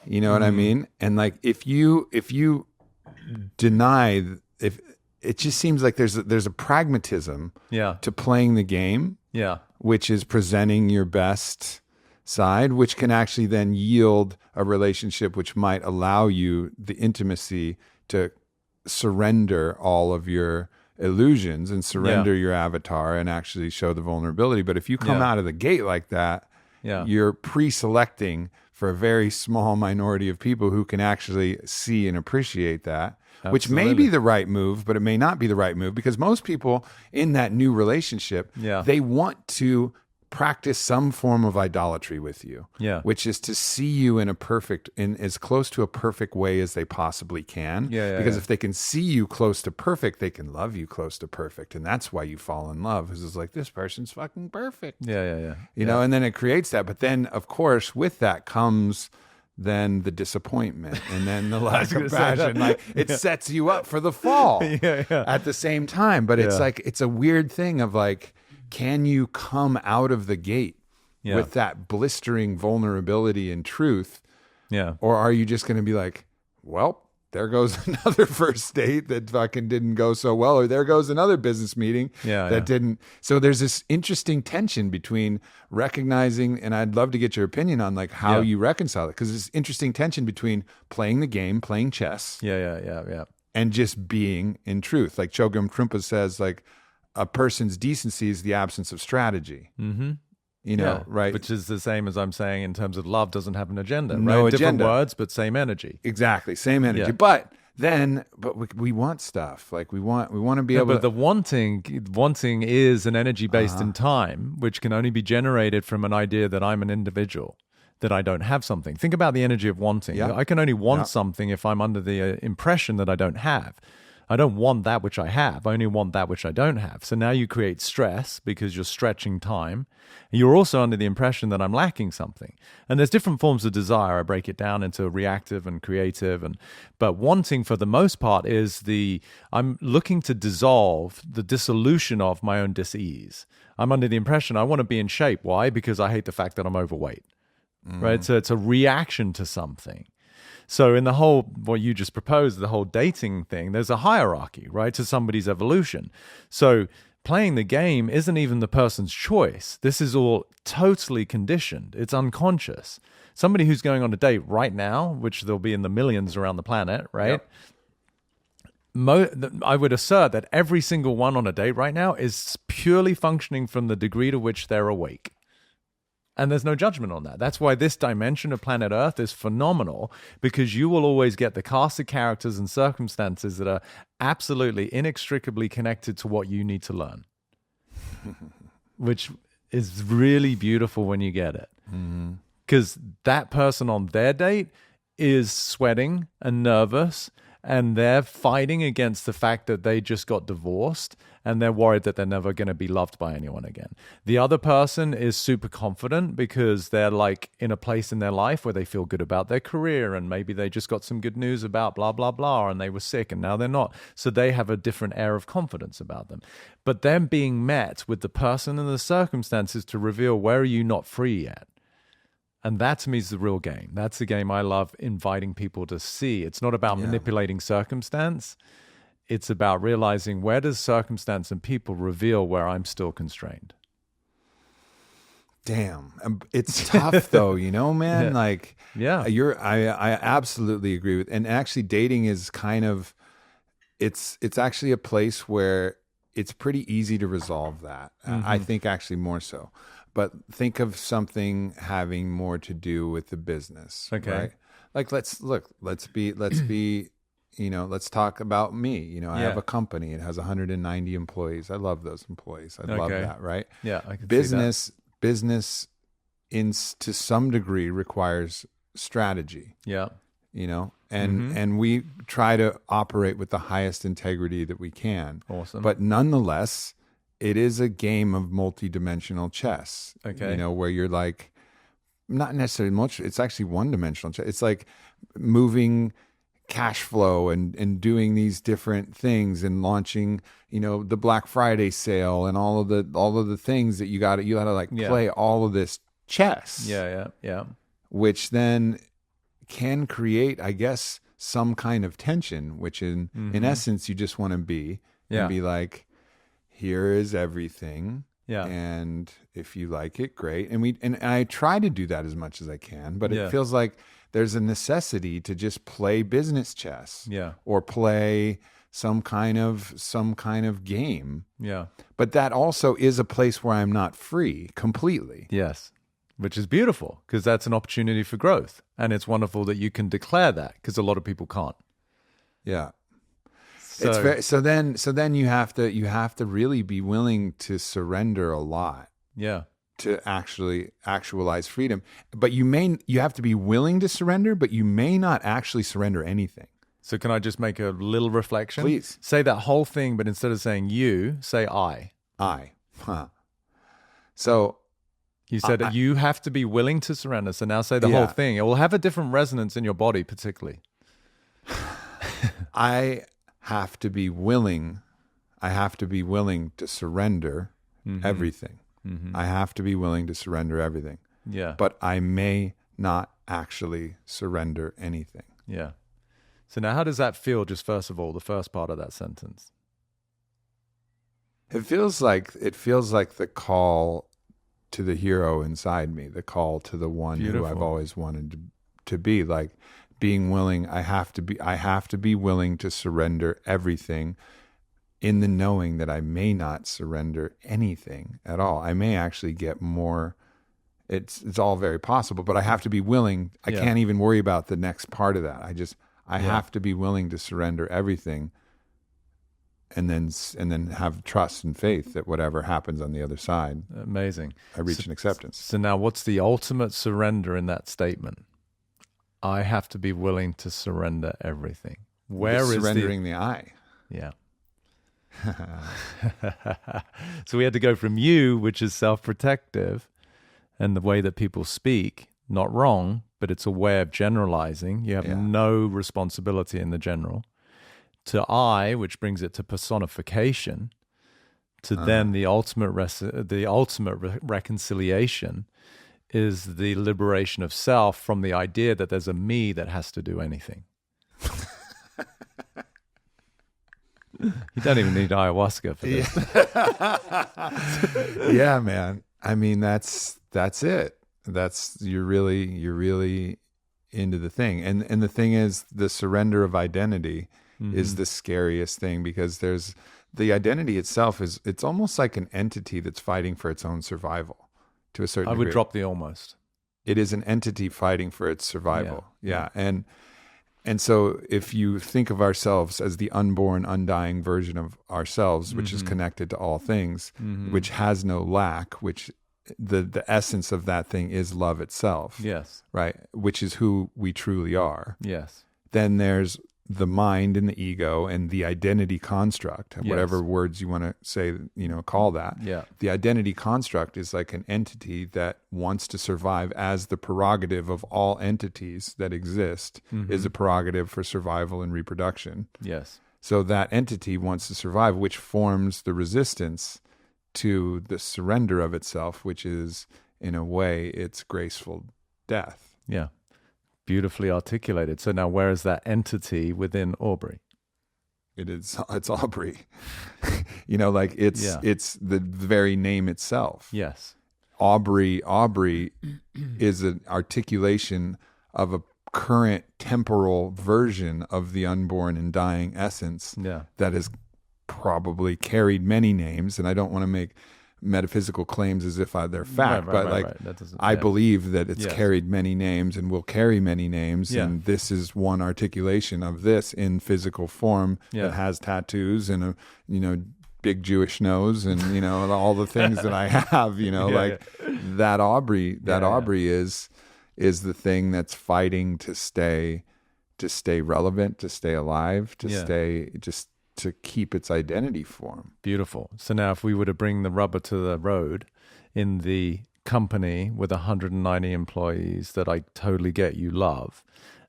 You know what I mean? And if you deny, if it just seems like there's a pragmatism to playing the game. Yeah. Which is presenting your best side, which can actually then yield a relationship which might allow you the intimacy to surrender all of your illusions and surrender your avatar and actually show the vulnerability. But if you come out of the gate like that, you're pre-selecting for a very small minority of people who can actually see and appreciate that. Absolutely. Which may be the right move, but it may not be the right move, because most people in that new relationship, they want to practice some form of idolatry with you, which is to see you in as close to a perfect way as they possibly can. Because if they can see you close to perfect, they can love you close to perfect, and that's why you fall in love. Because it's like, this person's fucking perfect. You know, and then it creates that. But then, of course, with that comes then the disappointment, and then the lack of passion. Like, it sets you up for the fall at the same time. But it's like, it's a weird thing of like, can you come out of the gate with that blistering vulnerability and truth? Or are you just going to be like, well, there goes another first date that fucking didn't go so well, or there goes another business meeting that didn't. So there's this interesting tension between recognizing, and I'd love to get your opinion on like how you reconcile it, because there's interesting tension between playing the game, playing chess, and just being in truth. Like Chogyam Trungpa says, like, a person's decency is the absence of strategy. You know, right? Which is the same as I'm saying in terms of love doesn't have an agenda, No right? agenda. Different words, but same energy. Exactly, same energy. But we want stuff. Like we want to be able. But the wanting is an energy based in time, which can only be generated from an idea that I'm an individual, that I don't have something. Think about the energy of wanting. I can only want something if I'm under the impression that I don't have. I don't want that which I have. I only want that which I don't have. So now you create stress because you're stretching time. You're also under the impression that I'm lacking something. And there's different forms of desire. I break it down into reactive and creative. But wanting, for the most part, is I'm looking to dissolve the dissolution of my own dis-ease. I'm under the impression I want to be in shape. Why? Because I hate the fact that I'm overweight. Right? So it's a reaction to something. So in the whole, what you just proposed, the whole dating thing, there's a hierarchy, right, to somebody's evolution. So playing the game isn't even the person's choice. This is all totally conditioned. It's unconscious. Somebody who's going on a date right now, which there'll be in the millions around the planet, right? I would assert that every single one on a date right now is purely functioning from the degree to which they're awake. And there's no judgment on that. That's why this dimension of planet Earth is phenomenal, because you will always get the cast of characters and circumstances that are absolutely inextricably connected to what you need to learn, which is really beautiful when you get it. Because that person on their date is sweating and nervous, and they're fighting against the fact that they just got divorced, and they're worried that they're never going to be loved by anyone again. The other person is super confident because they're like in a place in their life where they feel good about their career, and maybe they just got some good news about blah, blah, blah, and they were sick and now they're not. So they have a different air of confidence about them. But them being met with the person and the circumstances to reveal, where are you not free yet? And that to me is the real game. That's the game I love inviting people to see. It's not about manipulating circumstance. It's about realizing, where does circumstance and people reveal where I'm still constrained. Damn. It's tough though, you know, man? Like, I absolutely agree with, and actually dating is kind of, it's actually a place where it's pretty easy to resolve that. I think actually more so. But think of something having more to do with the business. Okay. Right? Like let's be, you know, let's talk about me. You know, I have a company. It has 190 employees. I love those employees. I love that, right? Yeah, I can business, see that. Business to some degree requires strategy. Yeah. You know, and we try to operate with the highest integrity that we can. Awesome. But nonetheless, it is a game of multi-dimensional chess. Okay. You know, where you're like, not necessarily much, it's actually one-dimensional chess. It's like moving cash flow and doing these different things and launching, you know, the Black Friday sale and all of the things that you gotta like play all of this chess. Yeah. Which then can create, I guess, some kind of tension, which in essence you just want to be and be like, here is everything. Yeah. And if you like it, great. And I try to do that as much as I can, but it feels like there's a necessity to just play business chess. Yeah. Or play some kind of game. Yeah. But that also is a place where I'm not free completely. Yes. Which is beautiful, because that's an opportunity for growth. And it's wonderful that you can declare that, because a lot of people can't. Yeah. So then you have to really be willing to surrender a lot. Yeah. to actually actualize freedom. But you have to be willing to surrender, but you may not actually surrender anything. So can I just make a little reflection? Please. Say that whole thing, but instead of saying you, say I. Huh. So you said you have to be willing to surrender. So now say the whole thing. It will have a different resonance in your body, particularly. I have to be willing to surrender everything. I have to be willing to surrender everything. Yeah. But I may not actually surrender anything. Yeah. So now how does that feel, just first of all, the first part of that sentence? It feels like the call to the hero inside me, the call to the one who I've always wanted to be. Like being willing, I have to be willing to surrender everything, in the knowing that I may not surrender anything at all. I may actually get more. It's all very possible, but I have to be willing. I can't even worry about the next part of that. I have to be willing to surrender everything, and then have trust and faith that whatever happens on the other side. Amazing. I reach an acceptance. So now what's the ultimate surrender in that statement? I have to be willing to surrender everything. Where is surrendering the I? Yeah. So we had to go from you, which is self-protective, and the way that people speak, not wrong, but it's a way of generalizing. You have no responsibility in the general. To I, which brings it to personification, to then the ultimate reconciliation is the liberation of self from the idea that there's a me that has to do anything. You don't even need ayahuasca for this. Yeah, man. I mean, that's it. You're really into the thing. And the thing is, the surrender of identity is the scariest thing, because there's the identity itself it's almost like an entity that's fighting for its own survival to a certain degree. I would drop the almost. It is an entity fighting for its survival. Yeah. And so if you think of ourselves as the unborn, undying version of ourselves, which is connected to all things, which has no lack, which the essence of that thing is love itself. Yes. Right? Which is who we truly are. Yes. Then there's the mind and the ego and the identity construct, whatever words you want to say, call that. Yeah. The identity construct is like an entity that wants to survive as the prerogative of all entities that exist, is a prerogative for survival and reproduction. Yes. So that entity wants to survive, which forms the resistance to the surrender of itself, which is, in a way, its graceful death. Yeah. Beautifully articulated. So now where is that entity within Aubrey? It's Aubrey. It's the very name itself. Yes. Aubrey is an articulation of a current temporal version of the unborn and dying essence that has probably carried many names. And I don't want to make metaphysical claims as if they're fact, I believe that it's carried many names and will carry many names, and this is one articulation of this in physical form that has tattoos and a big Jewish nose and all the things that I have, that Aubrey is the thing that's fighting to stay relevant, to stay alive, to stay just to keep its identity form. Beautiful. So now if we were to bring the rubber to the road in the company with 190 employees that I totally get you love,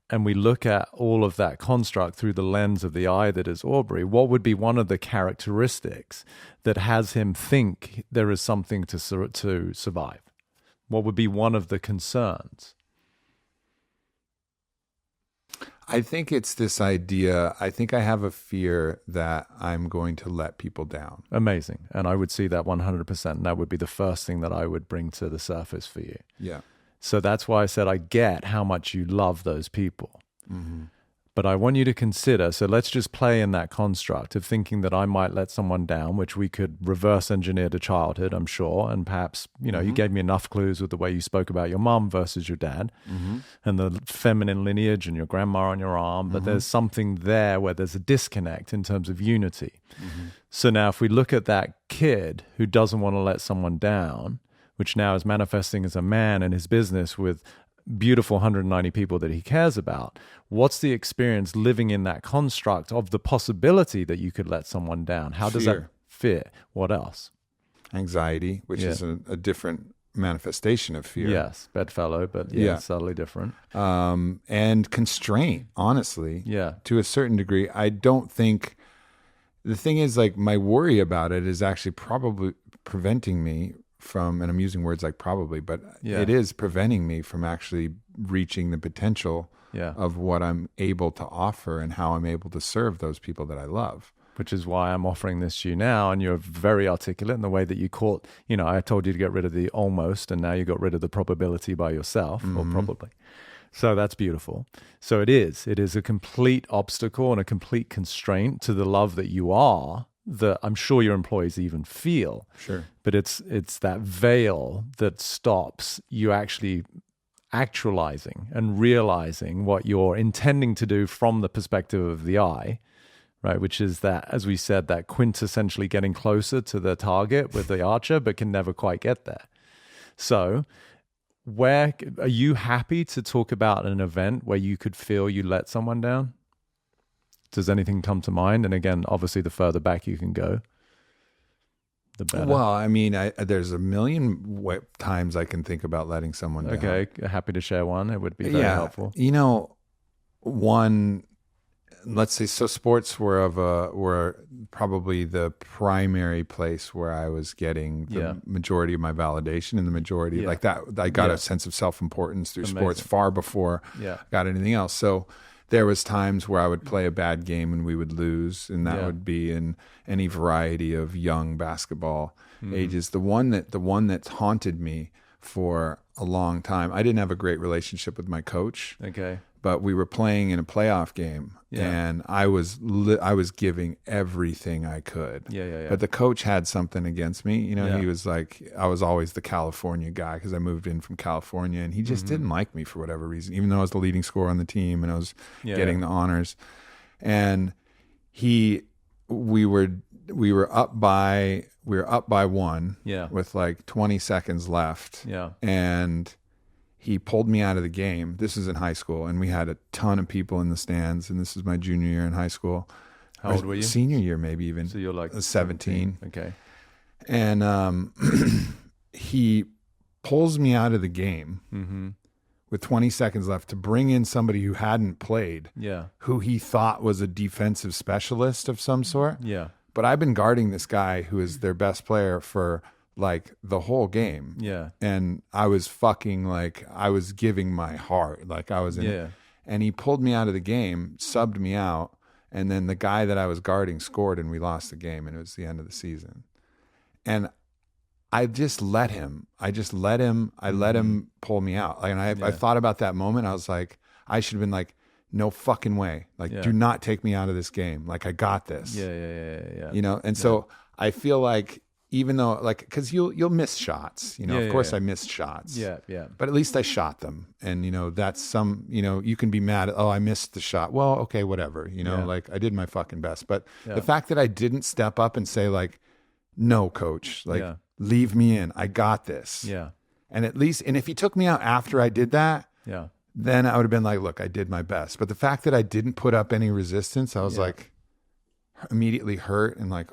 and we look at all of that construct through the lens of the I that is Aubrey, what would be one of the characteristics that has him think there is something to survive? What would be one of the concerns? I think it's this idea. I think I have a fear that I'm going to let people down. Amazing. And I would see that 100%. That would be the first thing that I would bring to the surface for you. Yeah. So that's why I said I get how much you love those people. Mm-hmm. But I want you to consider, so let's just play in that construct of thinking that I might let someone down, which we could reverse engineer to childhood, I'm sure. And perhaps, you gave me enough clues with the way you spoke about your mom versus your dad and the feminine lineage and your grandma on your arm. But there's something there where there's a disconnect in terms of unity. So now if we look at that kid who doesn't want to let someone down, which now is manifesting as a man in his business with beautiful 190 people that he cares about. What's the experience living in that construct of the possibility that you could let someone down? How does that fit? What else? Anxiety, which is a different manifestation of fear. Yes, bedfellow, but subtly different. And constraint, honestly. Yeah. To a certain degree. I don't think, the thing is, like, my worry about it is actually probably preventing me from, and I'm using words like probably, but it is preventing me from actually reaching the potential of what I'm able to offer and how I'm able to serve those people that I love. Which is why I'm offering this to you now, and you're very articulate in the way that you caught, I told you to get rid of the almost, and now you got rid of the probability by yourself, or probably. So that's beautiful. So it is a complete obstacle and a complete constraint to the love that you are, that I'm sure your employees even feel. Sure. But it's that veil that stops you actually actualizing and realizing what you're intending to do from the perspective of the I, right? Which is that, as we said, that quintessentially getting closer to the target with the archer, but can never quite get there. So where are you happy to talk about an event where you could feel you let someone down? Does anything come to mind? And again, obviously, the further back you can go, the better. Well, I mean, there's a million times I can think about letting someone down. Okay, happy to share one. It would be very helpful. One, let's say, so sports were probably the primary place where I was getting the majority of my validation, and the majority like that. I got a sense of self-importance through sports far before I got anything else. So there was times where I would play a bad game and we would lose, and that would be in any variety of young basketball ages. The one that's haunted me for a long time. I didn't have a great relationship with my coach. Okay. But we were playing in a playoff game, and I was giving everything I could. But the coach had something against me. He was like, I was always the California guy because I moved in from California, and he just didn't like me for whatever reason, even though I was the leading scorer on the team and I was getting the honors. And we were up by one with like 20 seconds left. And he pulled me out of the game. This is in high school, and we had a ton of people in the stands, and this is my junior year in high school. How old were you? Senior year, maybe even. So you're like 17. Okay. And he pulls me out of the game with 20 seconds left to bring in somebody who hadn't played, who he thought was a defensive specialist of some sort. But I've been guarding this guy who is their best player for like the whole game. And I was I was giving my heart. Like I was in it. And he pulled me out of the game, subbed me out. And then the guy that I was guarding scored, and we lost the game, and it was the end of the season. And I just let him. I let him pull me out. Like, and I thought about that moment. I was like, I should have been like, no fucking way. Like, do not take me out of this game. Like, I got this. And so I feel like, even though, like, because you'll miss shots, of course I missed shots. But at least I shot them. And, that's some, you can be mad at, I missed the shot. Well, okay, whatever, like I did my fucking best. But the fact that I didn't step up and say like, no, coach, like leave me in, I got this. And at least, and if he took me out after I did that, then I would have been like, look, I did my best. But the fact that I didn't put up any resistance, I was like immediately hurt and like,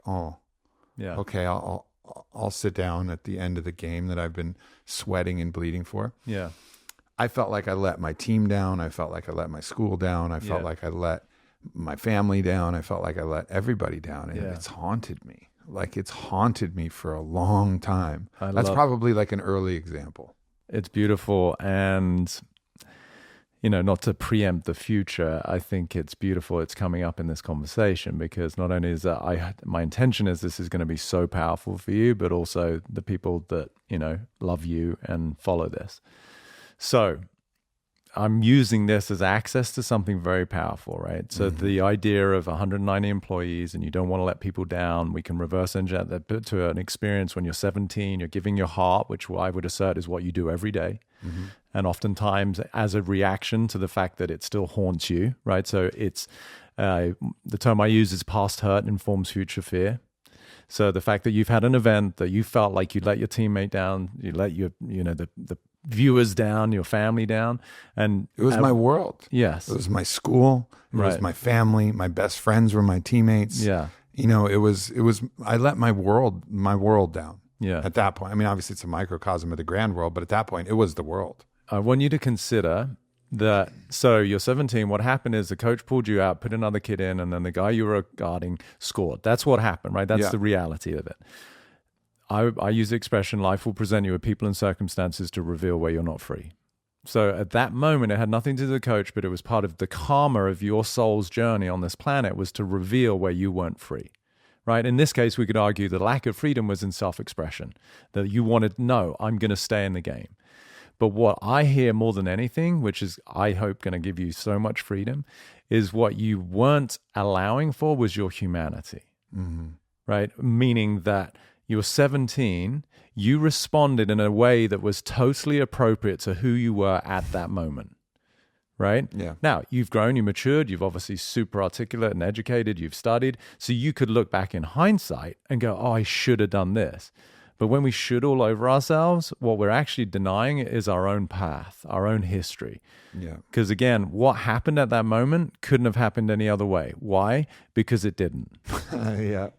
okay, I'll sit down at the end of the game that I've been sweating and bleeding for. I felt like I let my team down. I felt like I let my school down. I felt like I let my family down. I felt like I let everybody down. And it's haunted me. Like it's haunted me for a long time. That's probably like an early example. It's beautiful. And not to preempt the future, I think it's beautiful it's coming up in this conversation, because not only is that my intention is this is going to be so powerful for you, but also the people that, love you and follow this. So I'm using this as access to something very powerful, right? So the idea of 190 employees and you don't want to let people down, we can reverse engineer that to an experience when you're 17, you're giving your heart, which I would assert is what you do every day. And oftentimes as a reaction to the fact that it still haunts you, right? So it's, the term I use is past hurt informs future fear. So the fact that you've had an event that you felt like you let your teammate down, you let your, the viewers down, your family down, and it was my world. Yes. It was my school. It was my family. My best friends were my teammates. Yeah. It was, I let my world down. Yeah. At that point. I mean, obviously it's a microcosm of the grand world, but at that point it was the world. I want you to consider that. So you're 17. What happened is the coach pulled you out, put another kid in, and then the guy you were guarding scored. That's what happened, right? That's the reality of it. I use the expression, life will present you with people and circumstances to reveal where you're not free. So at that moment, it had nothing to do with the coach, but it was part of the karma of your soul's journey on this planet was to reveal where you weren't free. Right? In this case, we could argue the lack of freedom was in self-expression, that you wanted, no, I'm going to stay in the game. But what I hear more than anything, which is, I hope, going to give you so much freedom, is what you weren't allowing for was your humanity, right? Meaning that you were 17, you responded in a way that was totally appropriate to who you were at that moment. Right? Yeah. Now, you've grown, you matured, you've obviously super articulate and educated, you've studied. So you could look back in hindsight and go, oh, I should have done this. But when we should all over ourselves, what we're actually denying is our own path, our own history. Yeah. Because again, what happened at that moment couldn't have happened any other way. Why? Because it didn't. Yeah.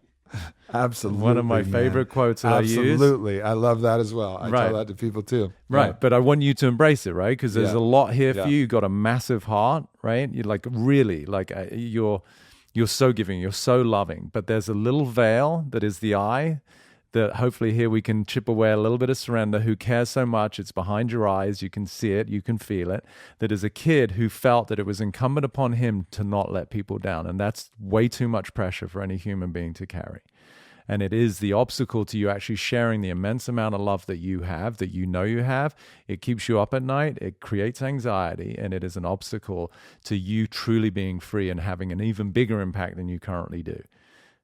Absolutely. One of my favorite quotes that I use. Absolutely. I love that as well. I tell that to people too. Right. Yeah. But I want you to embrace it, right? Because there's a lot here for you. You've got a massive heart, right? You're like really, like you're so giving, you're so loving. But there's a little veil that is the eye that hopefully here we can chip away a little bit of surrender. Who cares so much? It's behind your eyes. You can see it. You can feel it. That is a kid who felt that it was incumbent upon him to not let people down. And that's way too much pressure for any human being to carry. And it is the obstacle to you actually sharing the immense amount of love that you have, that you know you have. It keeps you up at night. It creates anxiety. And it is an obstacle to you truly being free and having an even bigger impact than you currently do,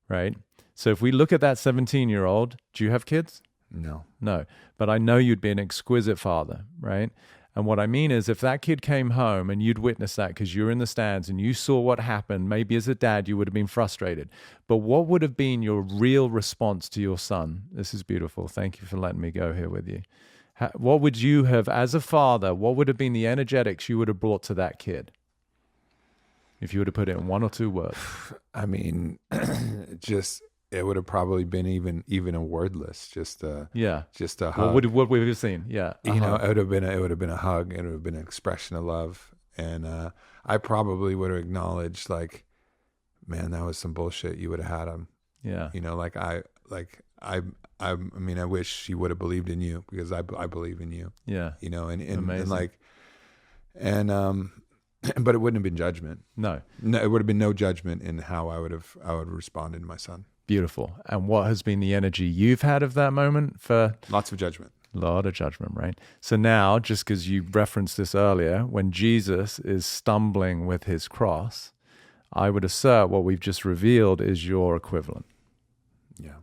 right? So if we look at that 17-year-old, do you have kids? No. No. But I know you'd be an exquisite father, right? And what I mean is if that kid came home and you'd witnessed that because you're in the stands and you saw what happened, maybe as a dad you would have been frustrated. But what would have been your real response to your son? This is beautiful. Thank you for letting me go here with you. What would you have, as a father, what would have been the energetics you would have brought to that kid? If you were to put it in one or two words. I mean, it would have probably been even a wordless, just a hug. What would we have seen? Yeah, it would have been a hug, and it would have been an expression of love, and I probably would have acknowledged, like, man, that was some bullshit. You would have had him. Yeah, I mean, I wish she would have believed in you because I believe in you. Yeah, but it wouldn't have been judgment. No, it would have been no judgment in how I would have responded to my son. Beautiful. And what has been the energy you've had of that moment for? Lots of judgment. A lot of judgment, right? So now, just because you referenced this earlier, when Jesus is stumbling with his cross, I would assert what we've just revealed is your equivalent. Yeah.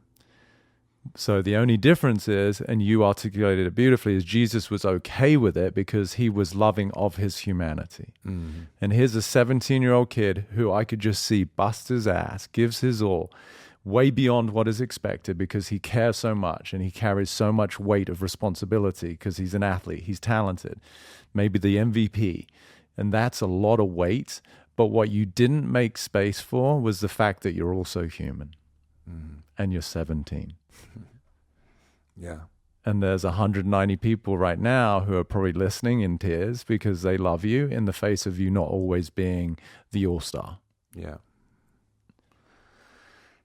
So the only difference is, and you articulated it beautifully, is Jesus was okay with it because he was loving of his humanity. Mm-hmm. And here's a 17-year-old kid who I could just see bust his ass, gives his all, way beyond what is expected because he cares so much and he carries so much weight of responsibility because he's an athlete, he's talented, maybe the MVP. And that's a lot of weight. But what you didn't make space for was the fact that you're also human and you're 17. Yeah. And there's 190 people right now who are probably listening in tears because they love you in the face of you not always being the all-star. Yeah.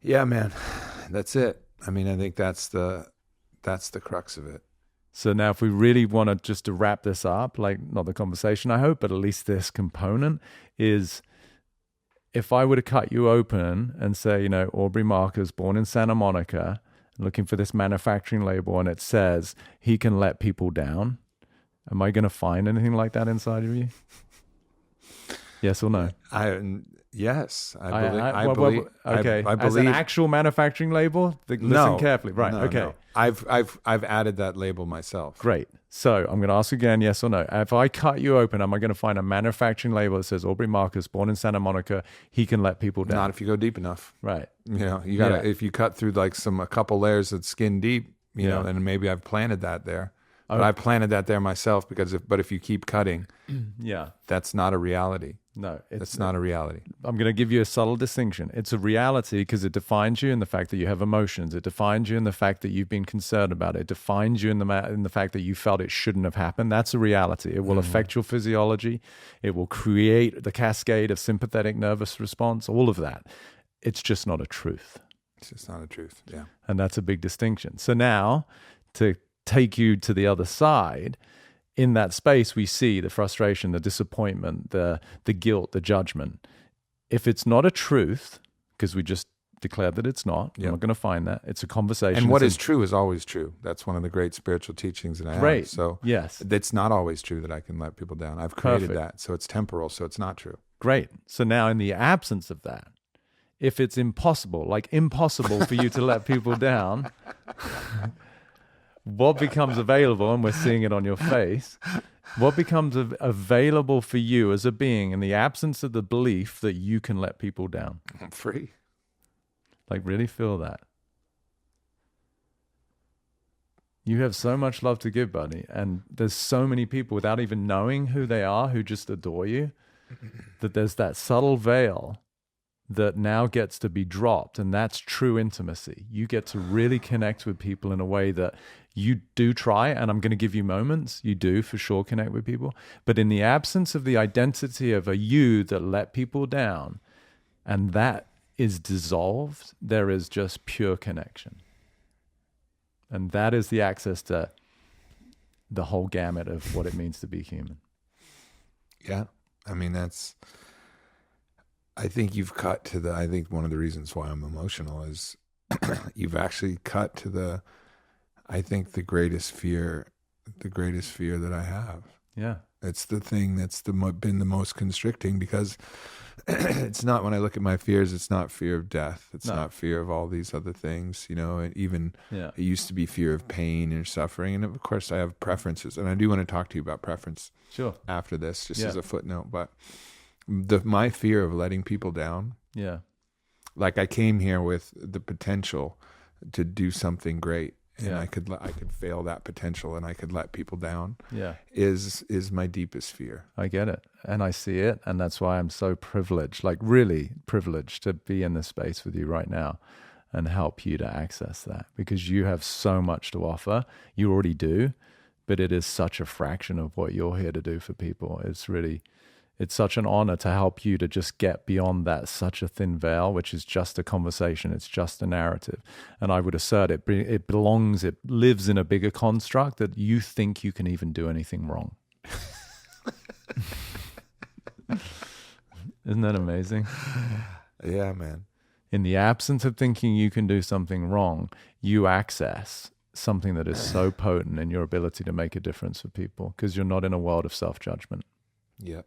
Yeah, man, that's it. I mean, I think that's the crux of it. So now if we really want to just to wrap this up, like not the conversation, I hope, but at least this component is if I were to cut you open and say, Aubrey Marcus, born in Santa Monica, looking for this manufacturing label, and it says he can let people down, am I going to find anything like that inside of you? Yes or no? Yes, I believe. Okay, as an actual manufacturing label. Listen carefully. Right. Okay. No. I've added that label myself. Great. So I'm going to ask again, yes or no. If I cut you open, am I going to find a manufacturing label that says Aubrey Marcus, born in Santa Monica, he can let people down? Not if you go deep enough. Right. You know, you gotta. If you cut through like a couple layers of skin deep, you know, then maybe I've planted that there. But I planted that there myself because if you keep cutting, that's not a reality. No, it's not a reality. I'm going to give you a subtle distinction. It's a reality because it defines you in the fact that you have emotions. It defines you in the fact that you've been concerned about it. It defines you in the fact that you felt it shouldn't have happened. That's a reality. It will affect your physiology. It will create the cascade of sympathetic nervous response, all of that. It's just not a truth. It's just not a truth, yeah. And that's a big distinction. So now, to take you to the other side, in that space, we see the frustration, the disappointment, the guilt, the judgment. If it's not a truth, because we just declared that it's not, I'm not going to find that. It's a conversation. And what is true is always true. That's one of the great spiritual teachings that I have. So yes, it's not always true that I can let people down. I've created that. So it's temporal. So it's not true. Great. So now in the absence of that, if it's impossible for you to let people down, what becomes available, and we're seeing it on your face, what becomes available for you as a being in the absence of the belief that you can let people down? I'm free. Like, really feel that. You have so much love to give, buddy. And there's so many people without even knowing who they are who just adore you, that there's that subtle veil that now gets to be dropped, and that's true intimacy. You get to really connect with people in a way that you do try, and I'm going to give you moments, you do for sure connect with people, but in the absence of the identity of a you that let people down, and that is dissolved, there is just pure connection. And that is the access to the whole gamut of what it means to be human. Yeah. I mean, I think you've cut to I think one of the reasons why I'm emotional is you've actually cut to I think the greatest fear that I have. Yeah. It's the thing that's been the most constricting, because it's not, when I look at my fears, it's not fear of death. It's not fear of all these other things, you know, and even it used to be fear of pain or suffering. And of course I have preferences, and I do want to talk to you about preference after this, just as a footnote. But my fear of letting people down. Yeah. Like, I came here with the potential to do something great, and I could fail that potential, and I could let people down. Yeah. Is my deepest fear. I get it. And I see it. And that's why I'm so privileged, like really privileged, to be in this space with you right now and help you to access that, because you have so much to offer. You already do, but it is such a fraction of what you're here to do for people. It's such an honor to help you to just get beyond that, such a thin veil, which is just a conversation. It's just a narrative. And I would assert it lives in a bigger construct that you think you can even do anything wrong. Isn't that amazing? Yeah, man. In the absence of thinking you can do something wrong, you access something that is so potent in your ability to make a difference for people, because you're not in a world of self-judgment. Yep.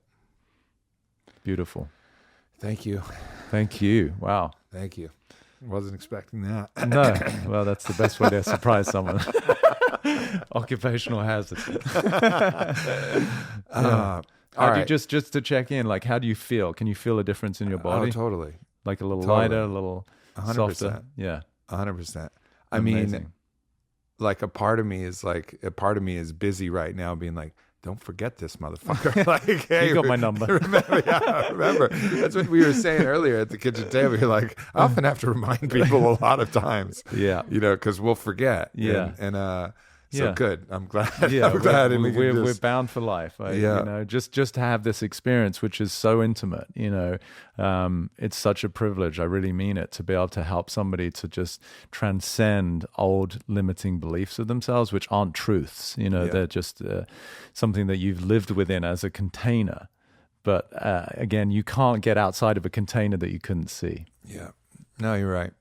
Beautiful. Thank you. Thank you. Wow. Thank you. Wasn't expecting that. No. Well, that's the best way to surprise someone. Occupational hazard. All right. Just to check in, like, how do you feel? Can you feel a difference in your body? Oh, totally. Like a little lighter, a little 100%. Softer? Yeah. 100%. I mean, like a part of me is busy right now being like, don't forget this motherfucker. Like, hey, you got my number. Remember. That's what we were saying earlier at the kitchen table. You're like, I often have to remind people a lot of times. Yeah. You know, because we'll forget. Yeah. So good. I'm glad. Yeah, I'm glad. We're bound for life. You know, just to have this experience, which is so intimate. You know, it's such a privilege. I really mean it, to be able to help somebody to just transcend old limiting beliefs of themselves, which aren't truths. You know, they're just something that you've lived within as a container. But again, you can't get outside of a container that you couldn't see. Yeah. No, you're right.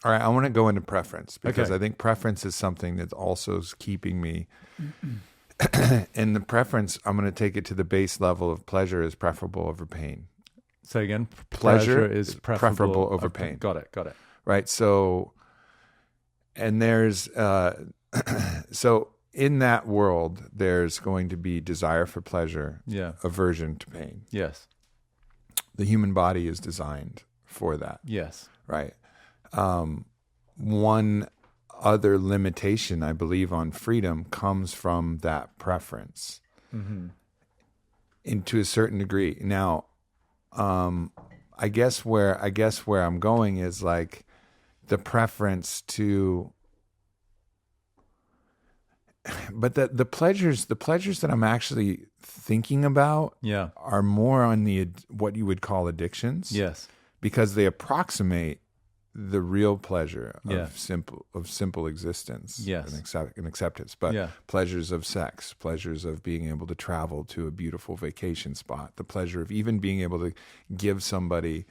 All right, I want to go into preference, because I think preference is something that also is keeping me. And the preference, I'm going to take it to the base level of pleasure is preferable over pain. Say again. Pleasure is preferable over pain. Got it. Right. So, and there's, so in that world, there's going to be desire for pleasure, aversion to pain. Yes. The human body is designed for that. Yes. Right. One other limitation, I believe, on freedom comes from that preference, and to a certain degree. Now, I guess where I'm going is like the preference to, but the pleasures that I'm actually thinking about are more on the what you would call addictions. Yes. Because they approximate the real pleasure of simple existence and acceptance. But pleasures of sex, pleasures of being able to travel to a beautiful vacation spot, the pleasure of even being able to give somebody,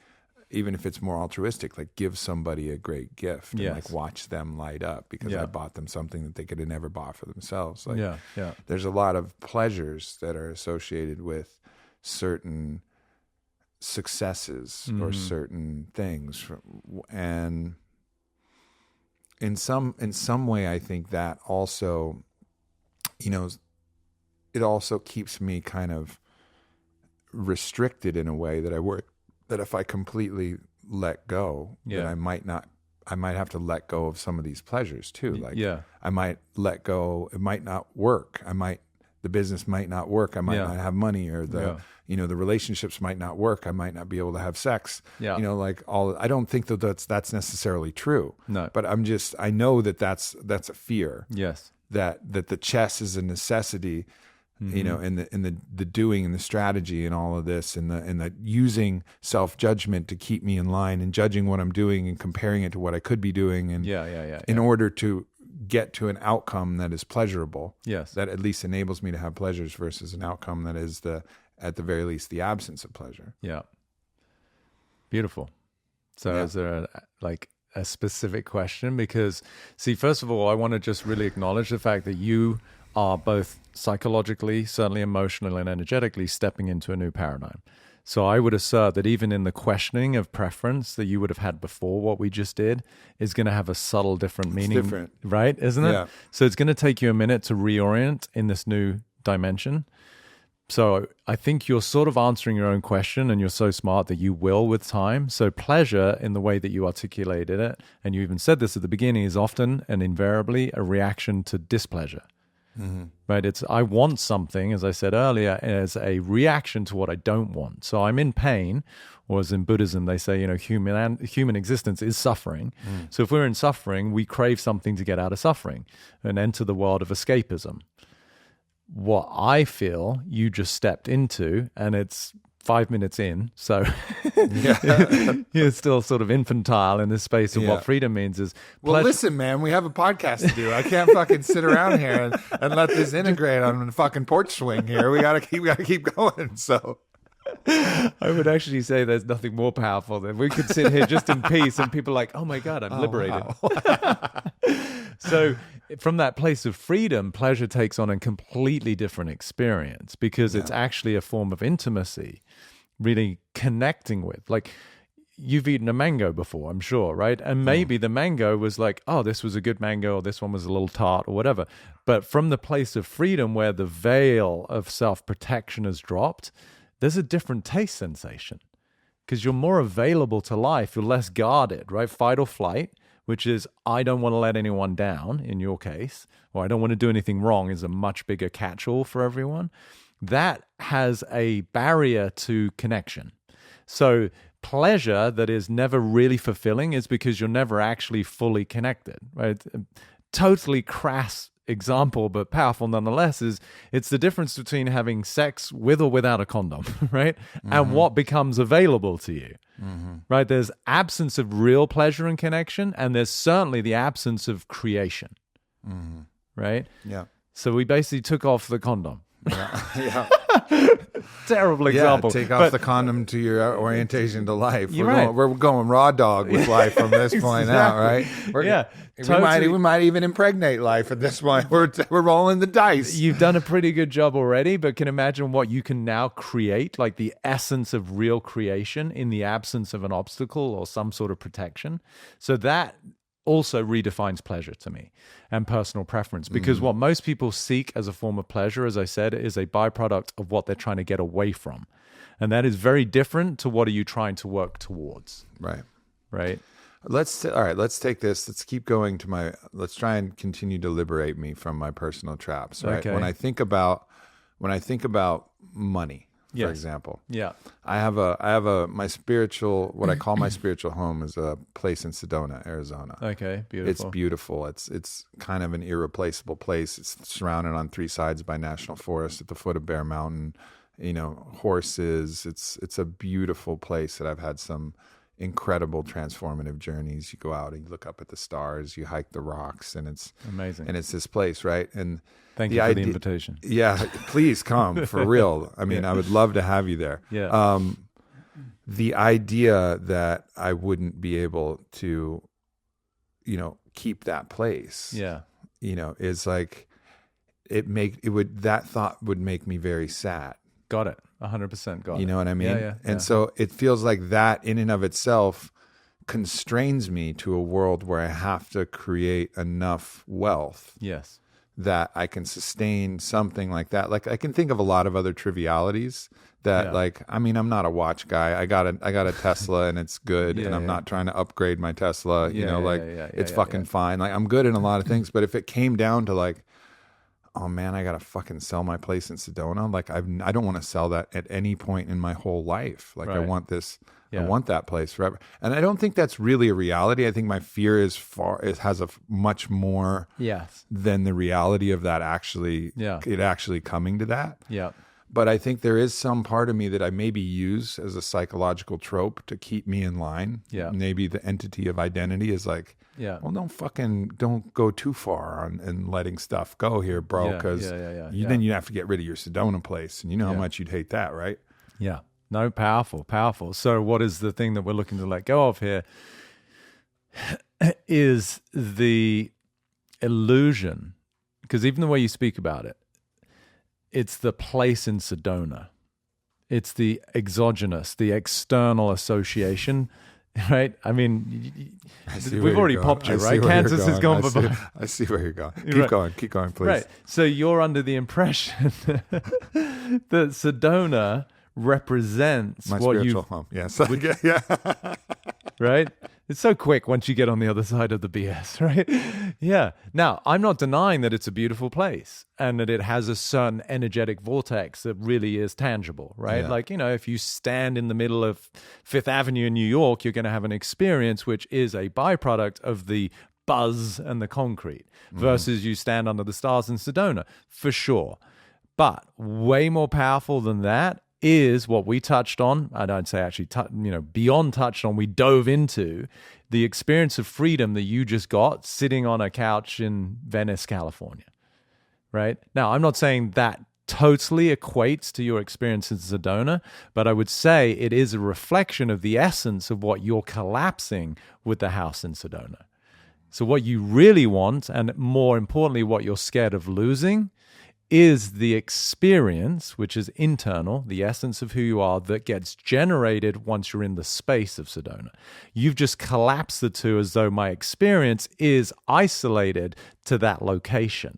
even if it's more altruistic, like give somebody a great gift and like watch them light up because I bought them something that they could have never bought for themselves. Like there's a lot of pleasures that are associated with certain successes or certain things, and in some way I think that also, it also keeps me kind of restricted in a way that I work, that if I completely let go, that I might have to let go of some of these pleasures too. Like I might let go, it might not work. The business might not work. I might not have money, or the relationships might not work. I might not be able to have sex. I don't think that's necessarily true. No. But I know that's a fear. Yes. That the chess is a necessity, and the doing and the strategy and all of this, and the using self-judgment to keep me in line, and judging what I'm doing and comparing it to what I could be doing, and in order to get to an outcome that is pleasurable. Yes. That at least enables me to have pleasures versus an outcome that is at the very least the absence of pleasure. Yeah. Beautiful. So is there a specific question? Because see, first of all, I want to just really acknowledge the fact that you are both psychologically, certainly emotionally and energetically stepping into a new paradigm. So I would assert that even in the questioning of preference that you would have had before what we just did is going to have a subtle different meaning. It's different. Right? Isn't it? Yeah. So it's going to take you a minute to reorient in this new dimension. So I think you're sort of answering your own question, and you're so smart that you will with time. So pleasure, in the way that you articulated it, and you even said this at the beginning, is often and invariably a reaction to displeasure. Right? It's I want something, as I said earlier, as a reaction to what I don't want. So I'm in pain, or as in Buddhism they say, human existence is suffering. So if we're in suffering, we crave something to get out of suffering and enter the world of escapism. What I feel you just stepped into, and it's 5 minutes in, so you're still sort of infantile in this space of what freedom means is well, listen, man, we have a podcast to do. I can't fucking sit around here and let this integrate on the fucking porch swing here. We gotta keep going. So I would actually say there's nothing more powerful than we could sit here just in peace and people are like, oh my God, I'm liberated. Wow. So from that place of freedom, pleasure takes on a completely different experience because it's actually a form of intimacy, really connecting with. Like, you've eaten a mango before, I'm sure, right? And maybe the mango was like, oh, this was a good mango, or this one was a little tart, or whatever. But from the place of freedom where the veil of self-protection has dropped, there's a different taste sensation because you're more available to life. You're less guarded, right? Fight or flight, which is I don't want to let anyone down in your case, or I don't want to do anything wrong, is a much bigger catch-all for everyone. That has a barrier to connection. So pleasure that is never really fulfilling is because you're never actually fully connected, right? Totally crass example, but powerful nonetheless, is it's the difference between having sex with or without a condom, right? And what becomes available to you, right? There's absence of real pleasure and connection, and there's certainly the absence of creation, right? Yeah. So we basically took off the condom, Yeah. Terrible example. Take off the condom to your orientation to life. You're right. We're going raw dog with life from this point out, right? We might even impregnate life at this point. We're rolling the dice. You've done a pretty good job already, but can imagine what you can now create, like the essence of real creation in the absence of an obstacle or some sort of protection. So that also redefines pleasure to me and personal preference, because what most people seek as a form of pleasure, as I said, is a byproduct of what they're trying to get away from. And that is very different to what are you trying to work towards. Right. Right. Let's take this. Let's keep going to let's try and continue to liberate me from my personal traps. Right. Okay. When I think about money, for example. Yeah. I have my spiritual, what I call my spiritual home is a place in Sedona, Arizona. Okay. Beautiful. It's beautiful. It's kind of an irreplaceable place. It's surrounded on three sides by national forest at the foot of Bear Mountain, horses. It's a beautiful place that I've had some incredible transformative journeys. You go out and you look up at the stars, you hike the rocks, and it's amazing. And it's this place, right? And thank you for the invitation. Yeah, please come for real. I mean, I would love to have you there. Yeah. The idea that I wouldn't be able to, keep that place. Yeah. Is like that thought would make me very sad. Got it. 100% got it. You know what I mean? Yeah. And so it feels like that in and of itself constrains me to a world where I have to create enough wealth. Yes. That I can sustain something like that. Like I can think of a lot of other trivialities that I'm not a watch guy. I got a Tesla and it's good, and I'm not trying to upgrade my Tesla, it's fucking fine. Like I'm good in a lot of things, but if it came down to like, oh man, I gotta fucking sell my place in Sedona. Like I don't want to sell that at any point in my whole life. Like I want this, I want that place forever. And I don't think that's really a reality. I think my fear has a much more than the reality of that it actually coming to that. Yeah. But I think there is some part of me that I maybe use as a psychological trope to keep me in line. Yeah. Maybe the entity of identity is like, well, don't go too far and letting stuff go here, bro, because then you have to get rid of your Sedona place, and you know how much you'd hate that, right? Yeah. No, powerful. So what is the thing that we're looking to let go of here is the illusion, because even the way you speak about it, it's the place in Sedona. It's the exogenous, the external association. Right? I mean, we've already popped you, right? Kansas is gone. I see where you're going. Keep going, please. Right. So you're under the impression that Sedona represents my what spiritual home. Yes. Right? It's so quick once you get on the other side of the BS, right? Yeah. Now, I'm not denying that it's a beautiful place and that it has a certain energetic vortex that really is tangible, right? Yeah. Like, if you stand in the middle of Fifth Avenue in New York, you're going to have an experience which is a byproduct of the buzz and the concrete versus you stand under the stars in Sedona, for sure. But way more powerful than that is what we touched on. I don't say actually, beyond touched on, we dove into the experience of freedom that you just got sitting on a couch in Venice, California, right? Now, I'm not saying that totally equates to your experience in Sedona, but I would say it is a reflection of the essence of what you're collapsing with the house in Sedona. So what you really want, and more importantly, what you're scared of losing, is the experience, which is internal, the essence of who you are, that gets generated once you're in the space of Sedona. You've just collapsed the two as though my experience is isolated to that location.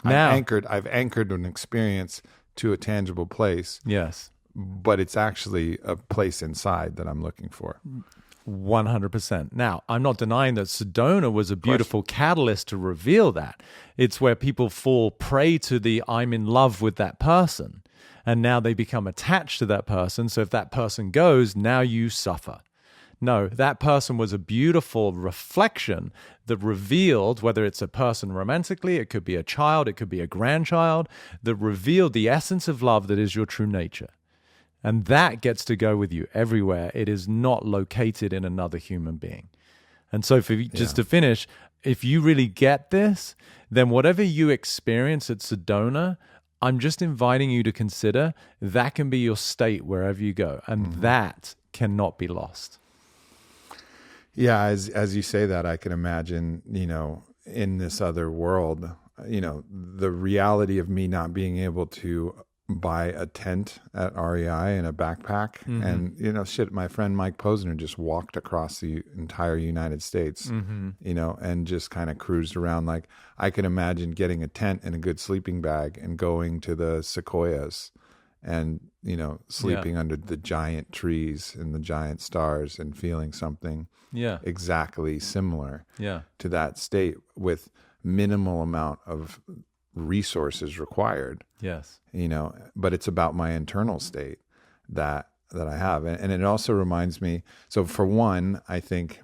Now, I've anchored an experience to a tangible place. Yes. But it's actually a place inside that I'm looking for. 100%. Now, I'm not denying that Sedona was a beautiful catalyst to reveal that. It's where people fall prey to the I'm in love with that person, and now they become attached to that person. So if that person goes, now you suffer. No, that person was a beautiful reflection that revealed, whether it's a person romantically, it could be a child, it could be a grandchild, that revealed the essence of love that is your true nature. And that gets to go with you everywhere. It is not located in another human being. And so just to finish, if you really get this, then whatever you experience at Sedona, I'm just inviting you to consider that can be your state wherever you go. And that cannot be lost. Yeah, as you say that, I can imagine, in this other world, the reality of me not being able to buy a tent at REI and a backpack. And, my friend Mike Posner just walked across the entire United States, and just kind of cruised around. Like, I can imagine getting a tent and a good sleeping bag and going to the sequoias and, sleeping under the giant trees and the giant stars and feeling something exactly similar to that state with minimal amount of resources required. Yes. But it's about my internal state that I have. And it also reminds me, so for one, I think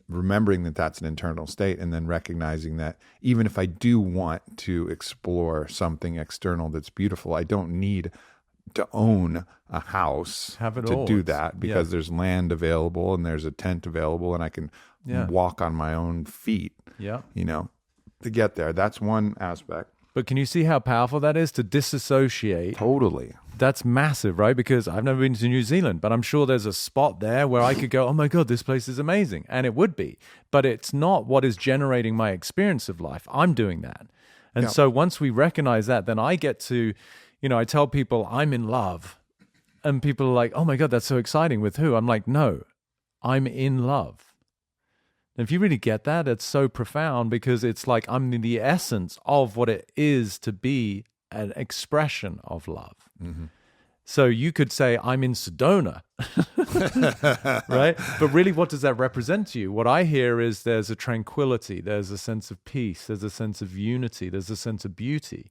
remembering that that's an internal state, and then recognizing that even if I do want to explore something external that's beautiful, I don't need to own a house to do that, because there's land available and there's a tent available, and I can walk on my own feet, to get there. That's one aspect. But can you see how powerful that is to disassociate? Totally. That's massive, right? Because I've never been to New Zealand, but I'm sure there's a spot there where I could go, oh my God, this place is amazing. And it would be. But it's not what is generating my experience of life. I'm doing that. And so once we recognize that, then I get to, I tell people I'm in love. And people are like, oh my God, that's so exciting. With who? I'm like, no, I'm in love. And if you really get that, it's so profound, because it's like I'm in the essence of what it is to be an expression of love. So you could say, I'm in Sedona, right? But really, what does that represent to you? What I hear is there's a tranquility, there's a sense of peace, there's a sense of unity, there's a sense of beauty.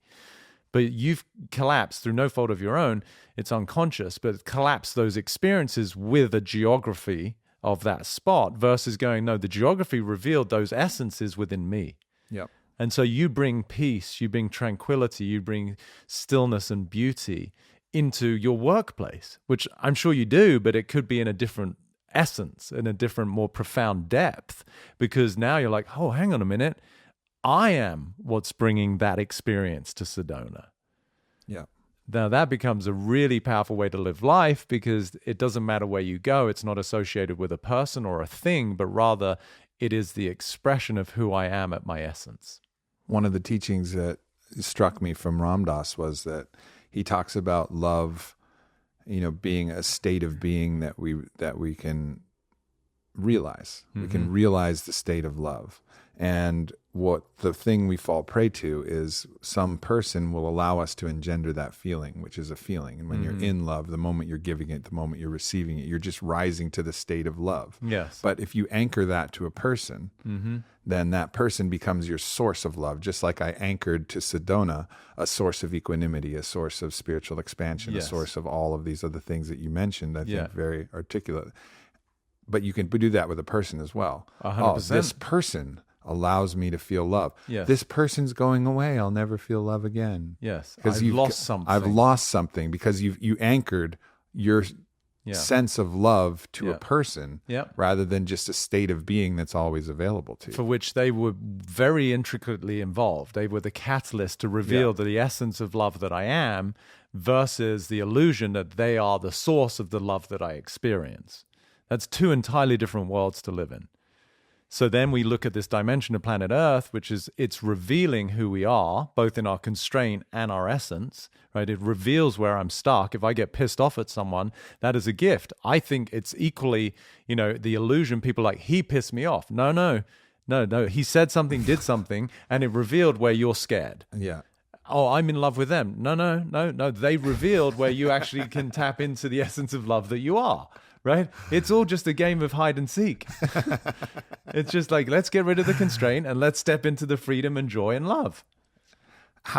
But you've collapsed through no fault of your own. It's unconscious, but collapsed those experiences with a geography of that spot versus going, no, the geography revealed those essences within me. Yep. And so you bring peace, you bring tranquility, you bring stillness and beauty into your workplace, which I'm sure you do, but it could be in a different essence, in a different, more profound depth, because now you're like, oh, hang on a minute. I am what's bringing that experience to Sedona. Yeah. Now that becomes a really powerful way to live life, because it doesn't matter where you go. It's not associated with a person or a thing, but rather it is the expression of who I am at my essence. One of the teachings that struck me from Ram Dass was that he talks about love, being a state of being that we can realize. We can realize the state of love. And what the thing we fall prey to is some person will allow us to engender that feeling, which is a feeling. And when you're in love, the moment you're giving it, the moment you're receiving it, you're just rising to the state of love. Yes. But if you anchor that to a person, then that person becomes your source of love. Just like I anchored to Sedona, a source of equanimity, a source of spiritual expansion, a source of all of these other things that you mentioned, I think very articulate. But you can do that with a person as well. 100%. Oh, this person allows me to feel love. Yes. This person's going away. I'll never feel love again. Yes. Because I've lost something. I've lost something because you anchored your sense of love to a person rather than just a state of being that's always available to you. For which they were very intricately involved. They were the catalyst to reveal the essence of love that I am versus the illusion that they are the source of the love that I experience. That's two entirely different worlds to live in. So then we look at this dimension of planet Earth, which is, it's revealing who we are, both in our constraint and our essence, right? It reveals where I'm stuck. If I get pissed off at someone, that is a gift. I think it's equally, the illusion, people are like, he pissed me off. No. He said something, did something, and it revealed where you're scared. Yeah. Oh, I'm in love with them. No. They revealed where you actually can tap into the essence of love that you are. Right? It's all just a game of hide and seek. It's just like, let's get rid of the constraint and let's step into the freedom and joy and love.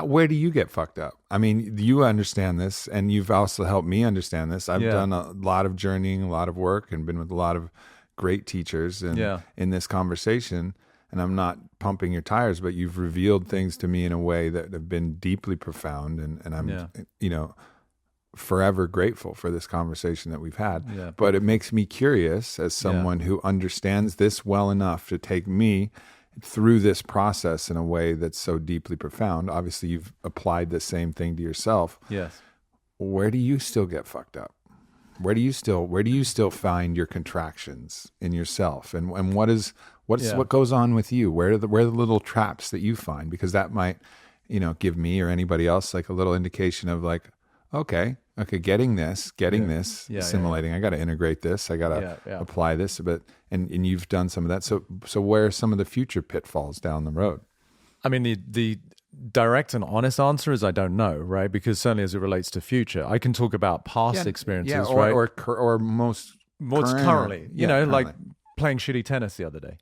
Where do you get fucked up? I mean, you understand this, and you've also helped me understand this. I've done a lot of journeying, a lot of work, and been with a lot of great teachers in this conversation. And I'm not pumping your tires, but you've revealed things to me in a way that have been deeply profound. And I'm, forever grateful for this conversation that we've had. But it makes me curious as someone who understands this well enough to take me through this process in a way that's so deeply profound. Obviously, you've applied the same thing to yourself. Yes. Where do you still get fucked up? Where do you still find your contractions in yourself? And what goes on with you? Where are the little traps that you find? Because that might, give me or anybody else like a little indication of like, okay, getting this, assimilating. I got to integrate this. I got to apply this. But and you've done some of that. So where are some of the future pitfalls down the road? I mean, the direct and honest answer is I don't know, right? Because certainly as it relates to future, I can talk about past experiences, or, right? Or most currently, like playing shitty tennis the other day.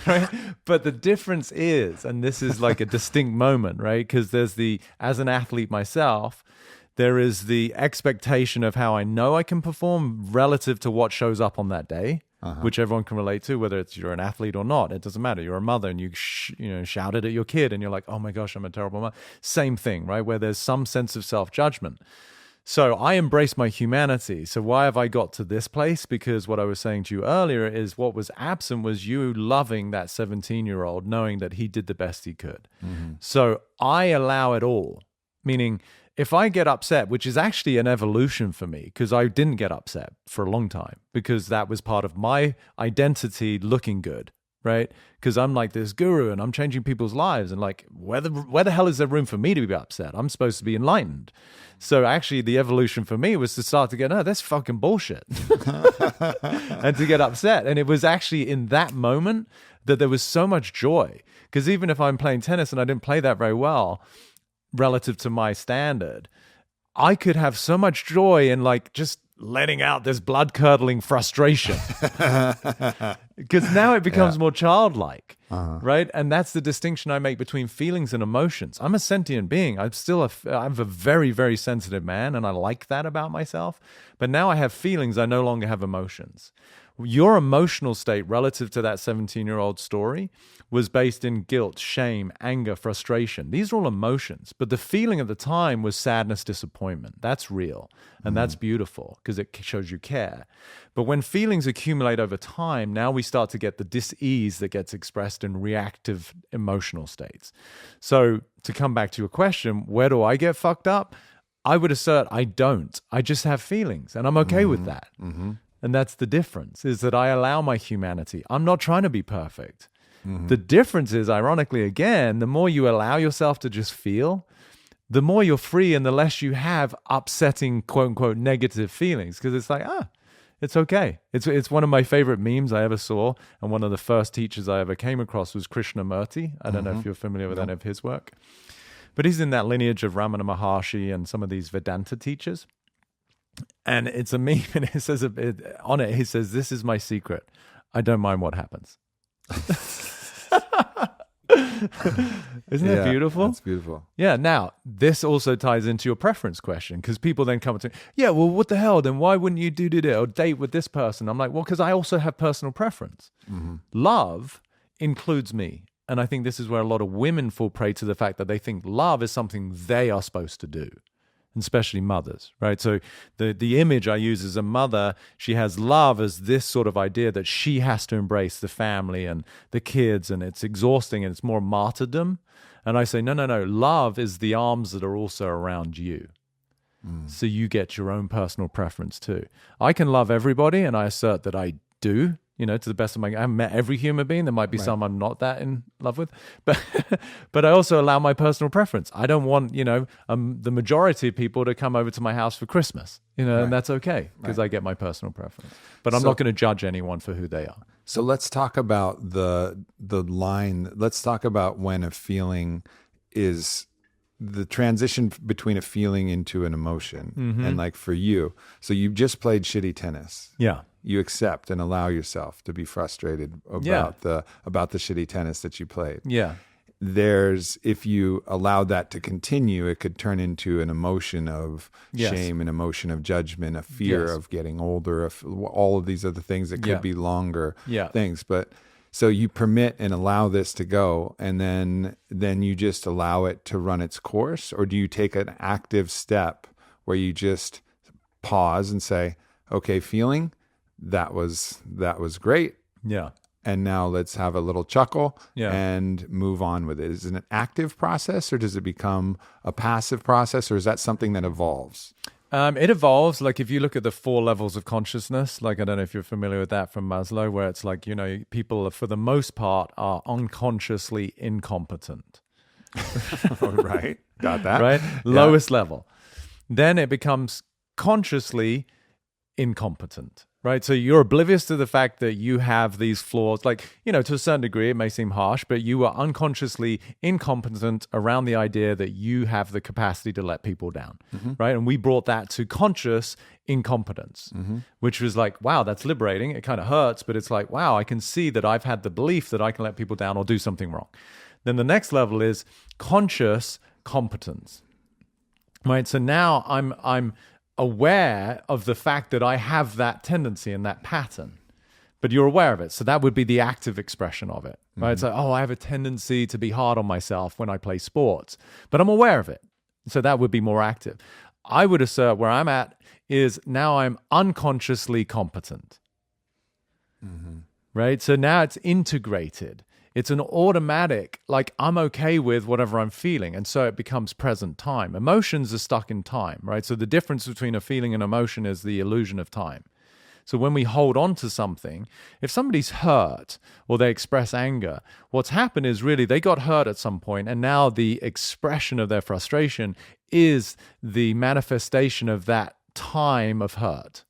Right? But the difference is, and this is like a distinct moment, right? Because there's as an athlete myself, there is the expectation of how I know I can perform relative to what shows up on that day. Which everyone can relate to, whether you're an athlete or not. It doesn't matter. You're a mother and you shouted at your kid and you're like, oh my gosh, I'm a terrible mother. Same thing, right? Where there's some sense of self-judgment. So I embrace my humanity. So why have I got to this place? Because what I was saying to you earlier is what was absent was you loving that 17-year-old, knowing that he did the best he could. Mm-hmm. So I allow it all, meaning if I get upset, which is actually an evolution for me, because I didn't get upset for a long time, because that was part of my identity looking good, right? Because I'm like this guru and I'm changing people's lives. And like, where the hell is there room for me to be upset? I'm supposed to be enlightened. So actually the evolution for me was to start to go, no, that's fucking bullshit. And to get upset. And it was actually in that moment that there was so much joy. Because even if I'm playing tennis and I didn't play that very well, relative to my standard, I could have so much joy in like just letting out this blood-curdling frustration. Because now it becomes more childlike, right? And that's the distinction I make between feelings and emotions. I'm a sentient being. I'm a very, very sensitive man, and I like that about myself. But now I have feelings. I no longer have emotions. Your emotional state relative to that 17-year-old story was based in guilt, shame, anger, frustration. These are all emotions. But the feeling at the time was sadness, disappointment. That's real. And that's beautiful because it shows you care. But when feelings accumulate over time, now we start to get the dis-ease that gets expressed in reactive emotional states. So to come back to your question, where do I get fucked up? I would assert I don't. I just have feelings and I'm okay with that. Mm-hmm. And that's the difference, is that I allow my humanity. I'm not trying to be perfect. Mm-hmm. The difference is, ironically, again, the more you allow yourself to just feel, the more you're free and the less you have upsetting, quote unquote, negative feelings. Because it's like, it's okay. It's one of my favorite memes I ever saw. And one of the first teachers I ever came across was Krishnamurti. I don't know if you're familiar with any of his work. But he's in that lineage of Ramana Maharshi and some of these Vedanta teachers. And it's a meme, and it says on it, he says, "This is my secret. I don't mind what happens." Isn't that beautiful? That's beautiful. Yeah. Now, this also ties into your preference question, because people then come to me, yeah, well, what the hell? Then why wouldn't you do it or date with this person? I'm like, well, because I also have personal preference. Mm-hmm. Love includes me. And I think this is where a lot of women fall prey to the fact that they think love is something they are supposed to do. Especially mothers, right? So the image I use as a mother, she has love as this sort of idea that she has to embrace the family and the kids, and it's exhausting and it's more martyrdom. And I say, no. Love is the arms that are also around you. So you get your own personal preference too. I can love everybody, and I assert that I do. To the best of my, I haven't met every human being. There might be some I'm not that in love with, but I also allow my personal preference. I don't want, the majority of people to come over to my house for Christmas, and that's okay because I get my personal preference. But I'm not going to judge anyone for who they are. So let's talk about the line. Let's talk about when a feeling is the transition between a feeling into an emotion, and like for you. So you just played shitty tennis. Yeah. You accept and allow yourself to be frustrated about the shitty tennis that you played. Yeah. If you allowed that to continue, it could turn into an emotion of shame, an emotion of judgment, a fear of getting older, all of these other things that could be longer things. But so you permit and allow this to go, and then you just allow it to run its course? Or do you take an active step where you just pause and say, okay, feeling, that was great. Yeah. and now let's have a little chuckle Yeah. and move on with it. Is it an active process, or does it become a passive process, or is that something that evolves? It evolves. Like if you look at the 4 levels of consciousness, like I don't know if you're familiar with that from Maslow, where it's like, people for the most part are unconsciously incompetent. Right. Got that. Right? Yeah. Lowest level. Then it becomes consciously incompetent. Right. So you're oblivious to the fact that you have these flaws. Like, to a certain degree, it may seem harsh, but you are unconsciously incompetent around the idea that you have the capacity to let people down. Right. And we brought that to conscious incompetence, which was like, wow, that's liberating. It kind of hurts, but it's like, wow, I can see that I've had the belief that I can let people down or do something wrong. Then the next level is conscious competence. Right. So now I'm aware of the fact that I have that tendency and that pattern, but you're aware of it. So that would be the active expression of it, right? It's like, I have a tendency to be hard on myself when I play sports, but I'm aware of it. So that would be more active. I would assert where I'm at is now I'm unconsciously competent, right? So now it's integrated. It's an automatic, like I'm okay with whatever I'm feeling. And so it becomes present time. Emotions are stuck in time, right? So the difference between a feeling and emotion is the illusion of time. So when we hold on to something, if somebody's hurt or they express anger, what's happened is really they got hurt at some point, and now the expression of their frustration is the manifestation of that time of hurt,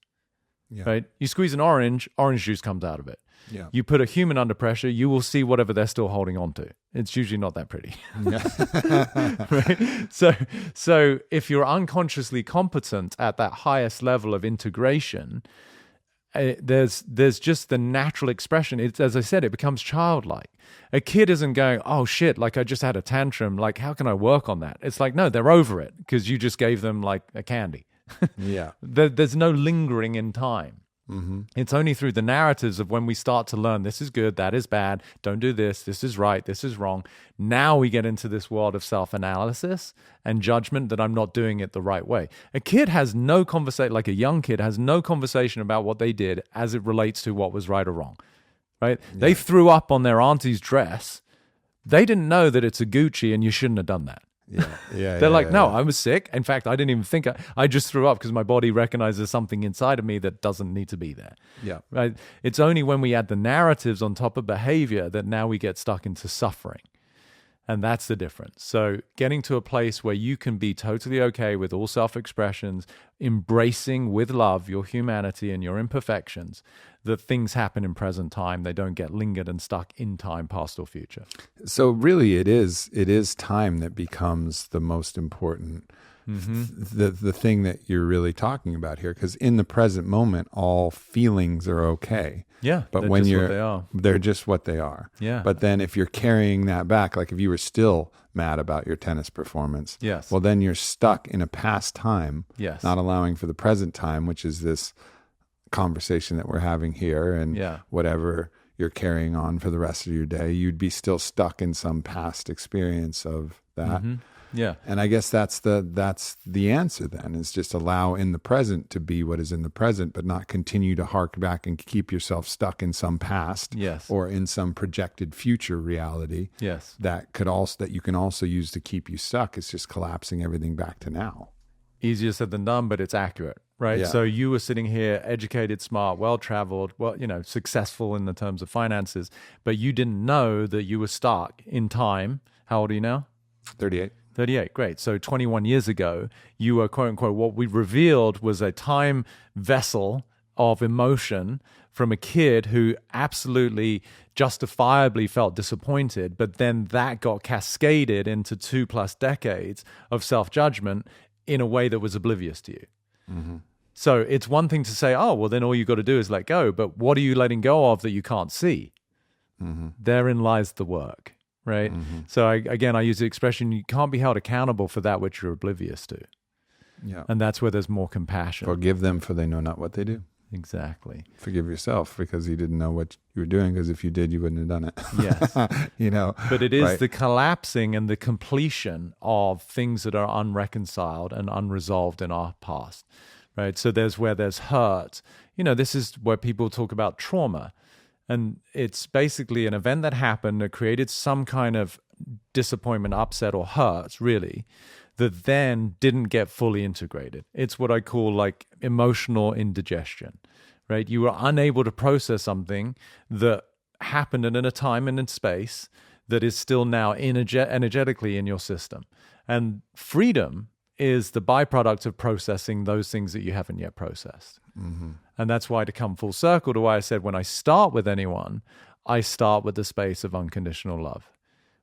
right? You squeeze an orange juice comes out of it. Yeah. You put a human under pressure, you will see whatever they're still holding on to. It's usually not that pretty. Right? So if you're unconsciously competent at that highest level of integration, there's just the natural expression. It's, as I said, it becomes childlike. A kid isn't going, oh shit, like I just had a tantrum. Like, how can I work on that? It's like, no, they're over it because you just gave them like a candy. Yeah. There's no lingering in time. It's only through the narratives of when we start to learn this is good, that is bad, don't do this is right, this is wrong. Now we get into this world of self-analysis and judgment that I'm not doing it the right way. A kid has no conversation, like a young kid has no conversation about what they did as it relates to what was right or wrong, right? Yeah. They threw up on their auntie's dress. They didn't know that it's a Gucci and you shouldn't have done that. They're like, no, I was sick. In fact, I didn't even think I just threw up because my body recognizes something inside of me that doesn't need to be there. Yeah. Right. It's only when we add the narratives on top of behavior that now we get stuck into suffering. And that's the difference. So getting to a place where you can be totally okay with all self-expressions, embracing with love your humanity and your imperfections, that things happen in present time. They don't get lingered and stuck in time, past or future. So really it is time that becomes the most important, the thing that you're really talking about here. Because in the present moment, all feelings are okay. Yeah, but when they're just what they are. Yeah. But then if you're carrying that back, like if you were still mad about your tennis performance, yes, well, then you're stuck in a past time, yes, not allowing for the present time, which is this conversation that we're having here, and whatever you're carrying on for the rest of your day, you'd be still stuck in some past experience of that. Yeah. And I guess that's the answer then, is just allow in the present to be what is in the present, but not continue to hark back and keep yourself stuck in some past or in some projected future reality that you can also use to keep you stuck. It's just collapsing everything back to now. Easier said than done, but it's accurate, right? Yeah. So you were sitting here, educated, smart, well-traveled, successful in the terms of finances, but you didn't know that you were stuck in time. How old are you now? 38. 38, great. So 21 years ago, you were, quote unquote, what we revealed was a time vessel of emotion from a kid who absolutely justifiably felt disappointed, but then that got cascaded into 2+ decades of self-judgment in a way that was oblivious to you. So it's one thing to say, oh, well, then all you got to do is let go. But what are you letting go of that you can't see? Therein lies the work. Right. So I use the expression, you can't be held accountable for that which you're oblivious to. Yeah. And that's where there's more compassion. Forgive them, for they know not what they do. Exactly. Forgive yourself because you didn't know what you were doing, because if you did, you wouldn't have done it. Yes. But it is the collapsing and the completion of things that are unreconciled and unresolved in our past. Right. So there's where there's hurt. This is where people talk about trauma. And it's basically an event that happened that created some kind of disappointment, upset, or hurt, really, that then didn't get fully integrated. It's what I call like emotional indigestion, right? You were unable to process something that happened in a time and in space that is still now energetically in your system. And freedom is the byproduct of processing those things that you haven't yet processed. Mm-hmm. And that's why, to come full circle to why I said when I start with anyone, I start with the space of unconditional love,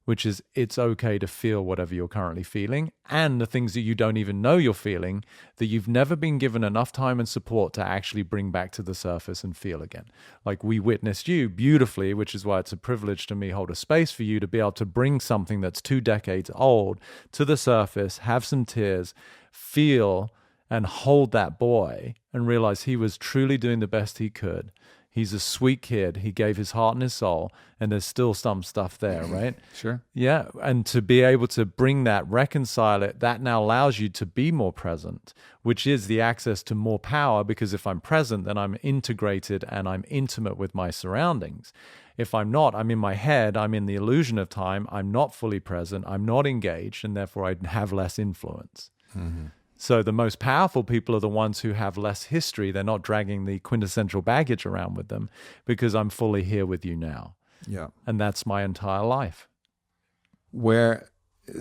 which is it's okay to feel whatever you're currently feeling, and the things that you don't even know you're feeling that you've never been given enough time and support to actually bring back to the surface and feel again. Like we witnessed you beautifully, which is why it's a privilege to me hold a space for you to be able to bring something that's 2 decades old to the surface, have some tears, feel and hold that boy and realize he was truly doing the best he could. He's a sweet kid. He gave his heart and his soul, and there's still some stuff there, right? Sure. Yeah. And to be able to bring that, reconcile it, that now allows you to be more present, which is the access to more power, because if I'm present, then I'm integrated and I'm intimate with my surroundings. If I'm not, I'm in my head, I'm in the illusion of time, I'm not fully present, I'm not engaged, and therefore I have less influence. Mm-hmm. So the most powerful people are the ones who have less history. They're not dragging the quintessential baggage around with them because I'm fully here with you now. Yeah. And that's my entire life.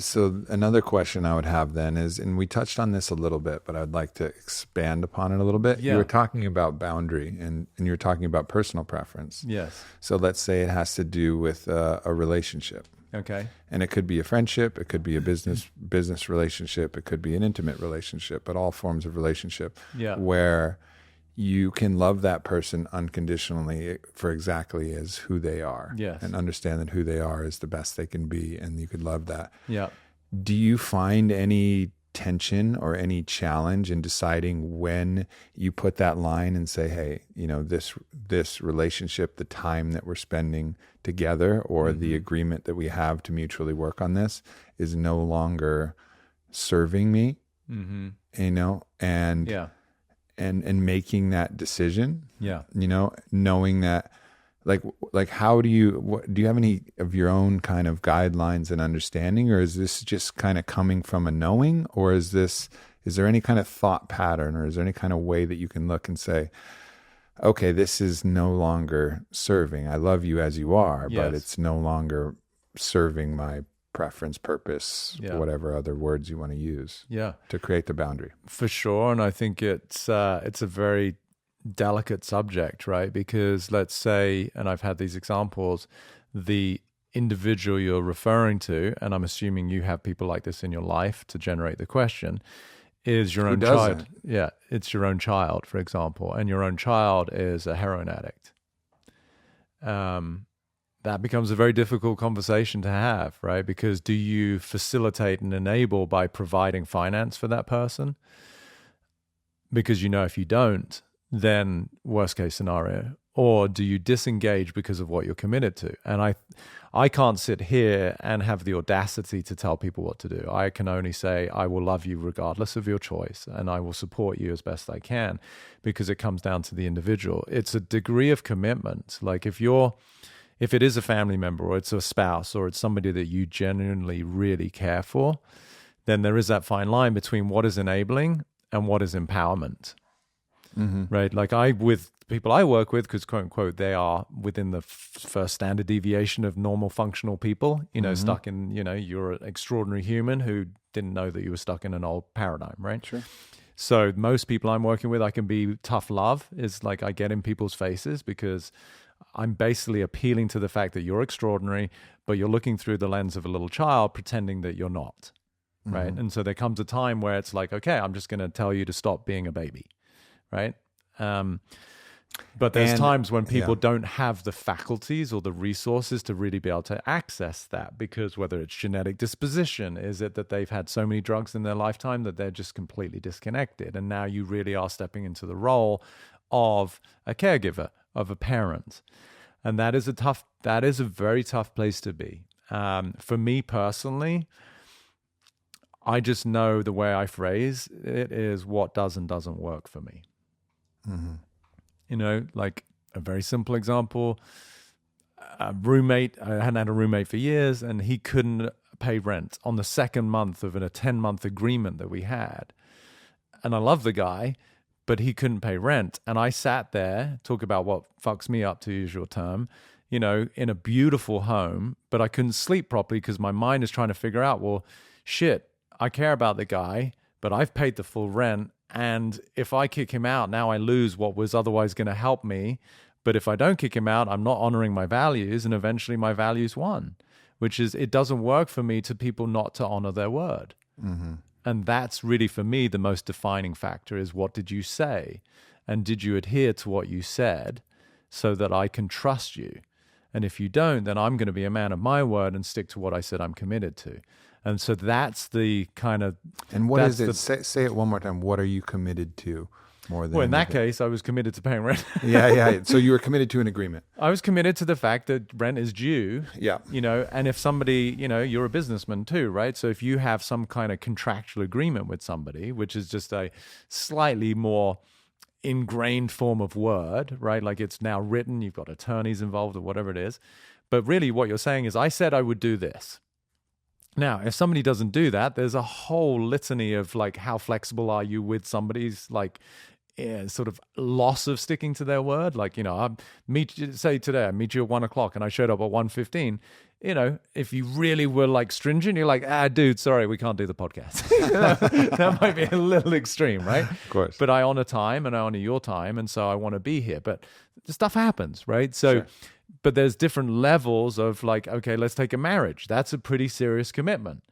So another question I would have then is, and we touched on this a little bit, but I'd like to expand upon it a little bit. Yeah. You were talking about boundary and you were talking about personal preference. Yes. So let's say it has to do with a relationship. Okay. And it could be a friendship, it could be a business relationship, it could be an intimate relationship, but all forms of relationship where you can love that person unconditionally for exactly as who they are. Yes. And understand that who they are is the best they can be, and you could love that. Yeah. Do you find any tension or any challenge in deciding when you put that line and say, hey, this relationship, the time that we're spending together, or the agreement that we have to mutually work on this is no longer serving me, and making that decision, knowing that, like how do you have any of your own kind of guidelines and understanding, or is this just kind of coming from a knowing, or is there any kind of thought pattern, or is there any kind of way that you can look and say, okay, this is no longer serving. I love you as you are, but it's no longer serving my preference, purpose, whatever other words you want to use to create the boundary. For sure. And I think it's a very delicate subject, right? Because let's say, and I've had these examples, the individual you're referring to, and I'm assuming you have people like this in your life to generate the question, is your own child. Yeah, it's your own child, for example, and your own child is a heroin addict. That becomes a very difficult conversation to have, right? Because do you facilitate and enable by providing finance for that person? Because if you don't, then worst case scenario. Or do you disengage because of what you're committed to? And I can't sit here and have the audacity to tell people what to do. I can only say, I will love you regardless of your choice, and I will support you as best I can, because it comes down to the individual. It's a degree of commitment. Like if it is a family member, or it's a spouse, or it's somebody that you genuinely really care for, then there is that fine line between what is enabling and what is empowerment. Mm-hmm. Right? Like with people I work with, because quote unquote, they are within the first standard deviation of normal functional people, stuck in, you're an extraordinary human who didn't know that you were stuck in an old paradigm, right? Sure. So most people I'm working with, I can be tough love, is like I get in people's faces because I'm basically appealing to the fact that you're extraordinary, but you're looking through the lens of a little child pretending that you're not, right? And so there comes a time where it's like, okay, I'm just going to tell you to stop being a baby, right? But there's times when people don't have the faculties or the resources to really be able to access that, because whether it's genetic disposition, is it that they've had so many drugs in their lifetime that they're just completely disconnected, and now you really are stepping into the role of a caregiver, of a parent. And that is a very tough place to be. For me personally, I just know the way I phrase it is what does and doesn't work for me. Mm-hmm. Like A very simple example, a roommate, I hadn't had a roommate for years, and he couldn't pay rent on the second month of a 10-month agreement that we had. And I love the guy, but he couldn't pay rent. And I sat there, talk about what fucks me up, to use your term, in a beautiful home, but I couldn't sleep properly because my mind is trying to figure out, well, shit, I care about the guy, but I've paid the full rent. And if I kick him out, now I lose what was otherwise going to help me. But if I don't kick him out, I'm not honoring my values, and eventually my values won, which is it doesn't work for me to people not to honor their word. Mm-hmm. And that's really, for me, the most defining factor is, what did you say? And did you adhere to what you said so that I can trust you? And if you don't, then I'm going to be a man of my word and stick to what I said I'm committed to. And so that's the kind of... And what is it? Say it one more time. What are you committed to more than... Well, in that case, I was committed to paying rent. Yeah. So you were committed to an agreement. I was committed to the fact that rent is due. Yeah. And if somebody, you're a businessman too, right? So if you have some kind of contractual agreement with somebody, which is just a slightly more ingrained form of word, right? Like it's now written, you've got attorneys involved or whatever it is. But really what you're saying is, I said I would do this. Now, if somebody doesn't do that, there's a whole litany of like, how flexible are you with somebody's like sort of loss of sticking to their word? Like, say today I meet you at 1:00 and I showed up at 1:15. If you really were like stringent, you're like, dude, sorry, we can't do the podcast. That might be a little extreme, right? Of course. But I honor time and I honor your time. And so I want to be here. But stuff happens, right? So, sure. But there's different levels of like, okay, let's take a marriage. That's a pretty serious commitment.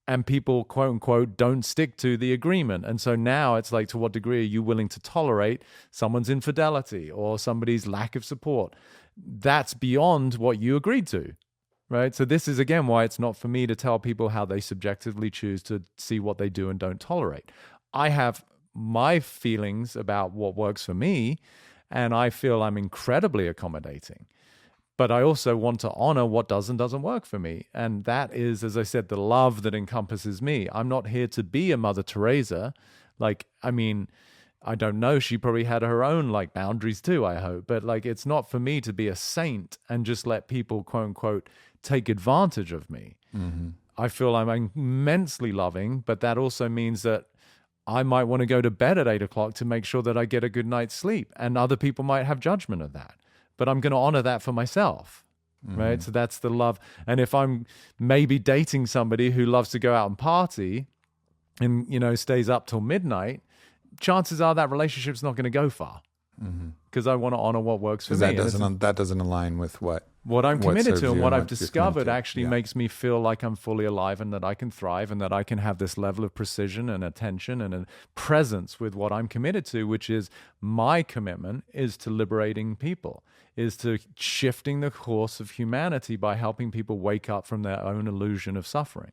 And people, quote unquote, don't stick to the agreement. And so now it's like, to what degree are you willing to tolerate someone's infidelity or somebody's lack of support? That's beyond what you agreed to, right? So this is, again, why it's not for me to tell people how they subjectively choose to see what they do and don't tolerate. I have my feelings about what works for me, and I feel I'm incredibly accommodating. But I also want to honor what does and doesn't work for me. And that is, as I said, the love that encompasses me. I'm not here to be a Mother Teresa. I don't know. She probably had her own boundaries too, I hope. But it's not for me to be a saint and just let people, quote unquote, take advantage of me. Mm-hmm. I feel I'm immensely loving, but that also means that I might want to go to bed at 8:00 to make sure that I get a good night's sleep. And other people might have judgment of that. But I'm going to honor that for myself, right? So that's the love. And if I'm maybe dating somebody who loves to go out and party and, stays up till midnight, chances are that relationship's not going to go far, because I want to honor what works for me. That doesn't align with what I'm committed to, and what I've discovered actually makes me feel like I'm fully alive and that I can thrive and that I can have this level of precision and attention and a presence with what I'm committed to, which is my commitment is to liberating people, is to shifting the course of humanity by helping people wake up from their own illusion of suffering.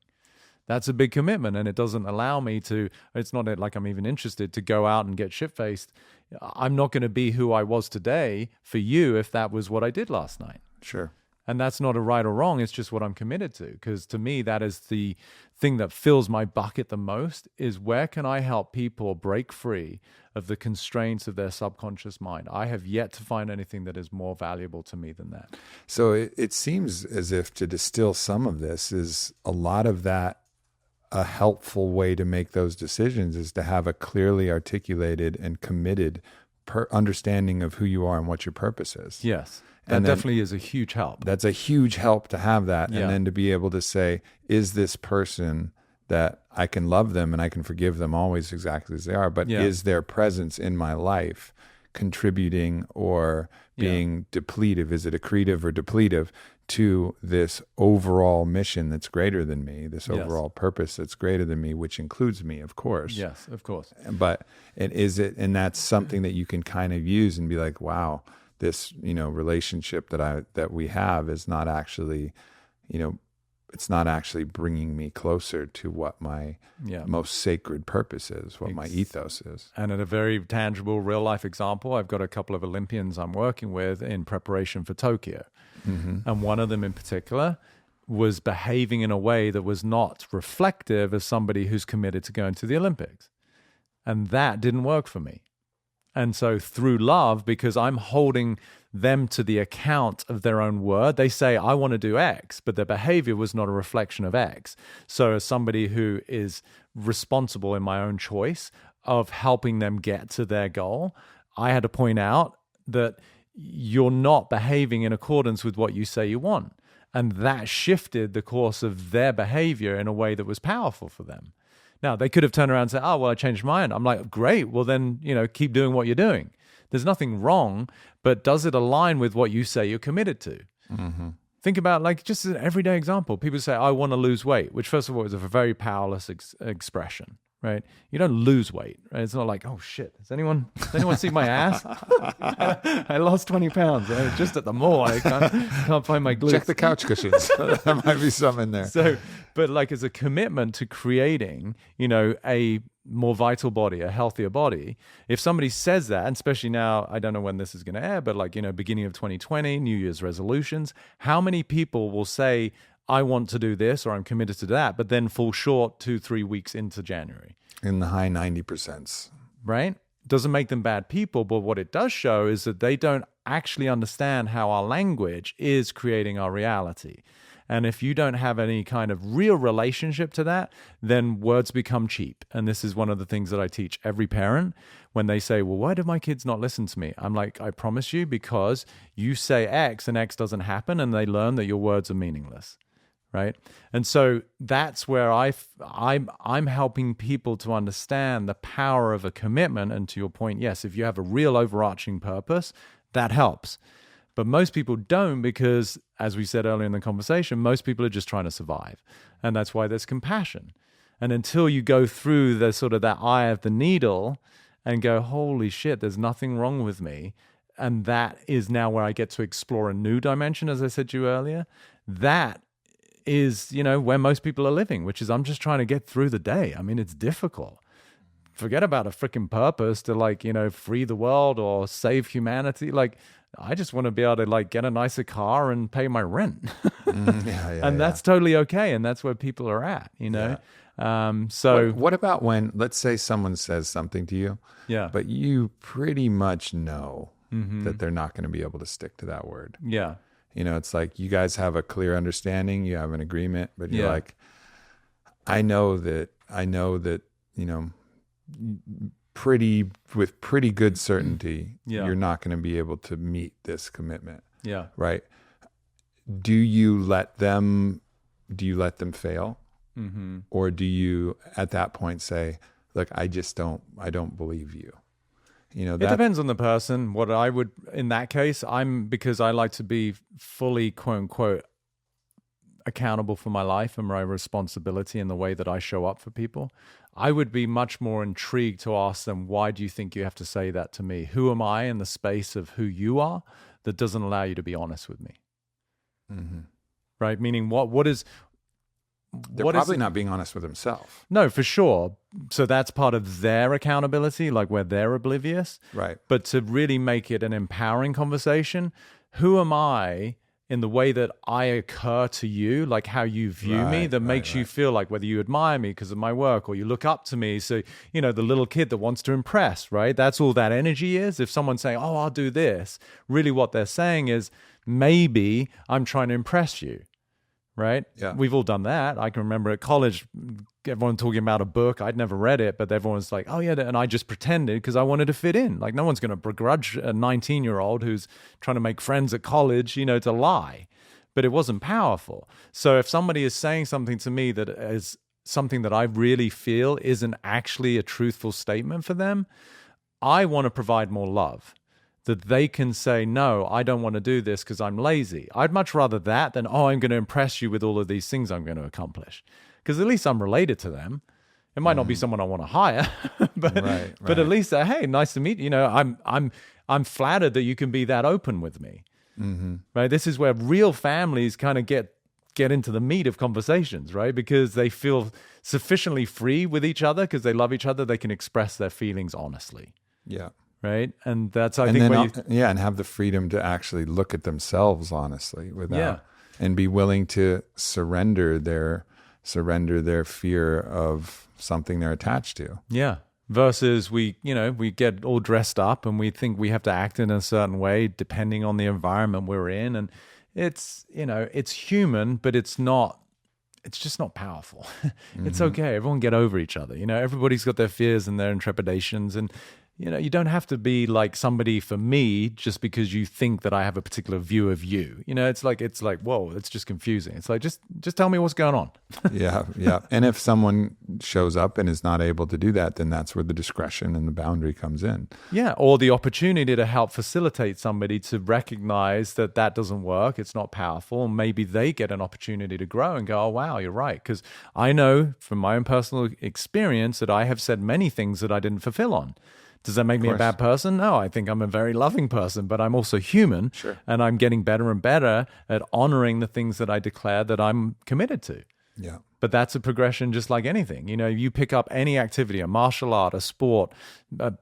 That's a big commitment, and it doesn't allow me to, it's not like I'm even interested to go out and get shit-faced. I'm not going to be who I was today for you if that was what I did last night. Sure. And that's not a right or wrong. It's just what I'm committed to. Because to me, that is the thing that fills my bucket the most, is where can I help people break free of the constraints of their subconscious mind? I have yet to find anything that is more valuable to me than that. So it seems as if, to distill some of this, is a lot of that, a helpful way to make those decisions is to have a clearly articulated and committed understanding of who you are and what your purpose is. Yes. That definitely is a huge help. That's a huge help to have that. Yeah. And then to be able to say, is this person that I can love them and I can forgive them always exactly as they are, but is their presence in my life contributing or being depletive? Is it accretive or depletive to this overall mission that's greater than me, this overall purpose that's greater than me, which includes me, of course. Yes, of course. But and that's something that you can kind of use and be like, wow, this, relationship that we have is not actually, it's not actually bringing me closer to what my most sacred purpose is, what my ethos is. And at a very tangible real life example, I've got a couple of Olympians I'm working with in preparation for Tokyo. Mm-hmm. And one of them in particular was behaving in a way that was not reflective of somebody who's committed to going to the Olympics. And that didn't work for me. And so through love, because I'm holding them to the account of their own word. They say, I want to do X, but their behavior was not a reflection of X. So as somebody who is responsible in my own choice of helping them get to their goal, I had to point out that you're not behaving in accordance with what you say you want. And that shifted the course of their behavior in a way that was powerful for them. Now, they could have turned around and said, oh, well, I changed my mind. I'm like, great. Well, then, keep doing what you're doing. There's nothing wrong, but does it align with what you say you're committed to? Mm-hmm. Think about just an everyday example. People say, I want to lose weight, which first of all is a very powerless expression. Right? You don't lose weight. Right? It's not like, oh shit, does anyone see my ass? I lost 20 pounds just at the mall. I can't find my glutes. Check the couch cushions. There might be some in there. So, but as a commitment to creating, a more vital body, a healthier body. If somebody says that, and especially now, I don't know when this is going to air, but beginning of 2020, New Year's resolutions, how many people will say, I want to do this or I'm committed to that, but then fall short 2-3 weeks into January? In the high 90%. Right? Doesn't make them bad people, but what it does show is that they don't actually understand how our language is creating our reality. And if you don't have any kind of real relationship to that, then words become cheap. And this is one of the things that I teach every parent when they say, well, why do my kids not listen to me? I'm like, I promise you, because you say X and X doesn't happen, and they learn that your words are meaningless. Right? And so that's where I'm helping people to understand the power of a commitment. And to your point, yes, if you have a real overarching purpose, that helps. But most people don't, because, as we said earlier in the conversation, most people are just trying to survive. And that's why there's compassion. And until you go through the sort of that eye of the needle and go, holy shit, there's nothing wrong with me. And that is now where I get to explore a new dimension, as I said to you earlier. That is, where most people are living, which is I'm just trying to get through the day. I mean, it's difficult. Forget about a freaking purpose to free the world or save humanity. I just want to be able to get a nicer car and pay my rent. And that's totally okay. And that's where people are at, Yeah. So what about when, let's say someone says something to you, but you pretty much know that they're not going to be able to stick to that word. Yeah. It's like you guys have a clear understanding, you have an agreement, but you're like, I know that, with pretty good certainty, you're not going to be able to meet this commitment. Yeah. Right. Do you let them fail? Mm-hmm. Or do you at that point say, look, I don't believe you? It depends on the person. What I would, in that case, because I like to be fully, quote unquote, accountable for my life and my responsibility in the way that I show up for people, I would be much more intrigued to ask them, why do you think you have to say that to me? Who am I in the space of who you are that doesn't allow you to be honest with me? Mm-hmm. Right? Meaning what is... They're probably not being honest with themselves. No, for sure. So that's part of their accountability, where they're oblivious. Right. But to really make it an empowering conversation, who am I in the way that I occur to you, how you view me, that makes you feel like whether you admire me because of my work or you look up to me. So, the little kid that wants to impress, right? That's all that energy is. If someone's saying, oh, I'll do this, really what they're saying is, maybe I'm trying to impress you. Right? Yeah. We've all done that. I can remember at college, everyone talking about a book. I'd never read it, but everyone's like, oh yeah. And I just pretended because I wanted to fit in. No one's going to begrudge a 19-year-old who's trying to make friends at college, to lie. But it wasn't powerful. So if somebody is saying something to me that is something that I really feel isn't actually a truthful statement for them, I want to provide more love. That they can say, no, I don't want to do this because I'm lazy. I'd much rather that than, I'm going to impress you with all of these things I'm going to accomplish. Because at least I'm related to them. It might not be someone I want to hire, but at least, hey, nice to meet you. I'm flattered that you can be that open with me. Mm-hmm. Right? This is where real families kind of get into the meat of conversations, right? Because they feel sufficiently free with each other because they love each other. They can express their feelings honestly. Yeah. Right. And that's, I think, and have the freedom to actually look at themselves honestly and be willing to surrender their fear of something they're attached to. Yeah. versus we get all dressed up and we think we have to act in a certain way depending on the environment we're in. And it's human, but it's just not powerful. It's okay. Everyone get over each other. Everybody's got their fears and their trepidations, and you don't have to be like somebody for me just because you think that I have a particular view of you. It's like, whoa, it's just confusing. It's like, just tell me what's going on. Yeah. And if someone shows up and is not able to do that, then that's where the discretion and the boundary comes in. Yeah, or the opportunity to help facilitate somebody to recognize that doesn't work, it's not powerful, and maybe they get an opportunity to grow and go, oh, wow, you're right. Because I know from my own personal experience that I have said many things that I didn't fulfill on. Does that make me a bad person? No, I think I'm a very loving person, but I'm also human. Sure. And I'm getting better and better at honoring the things that I declare that I'm committed to. Yeah. But that's a progression just like anything. You pick up any activity, a martial art, a sport,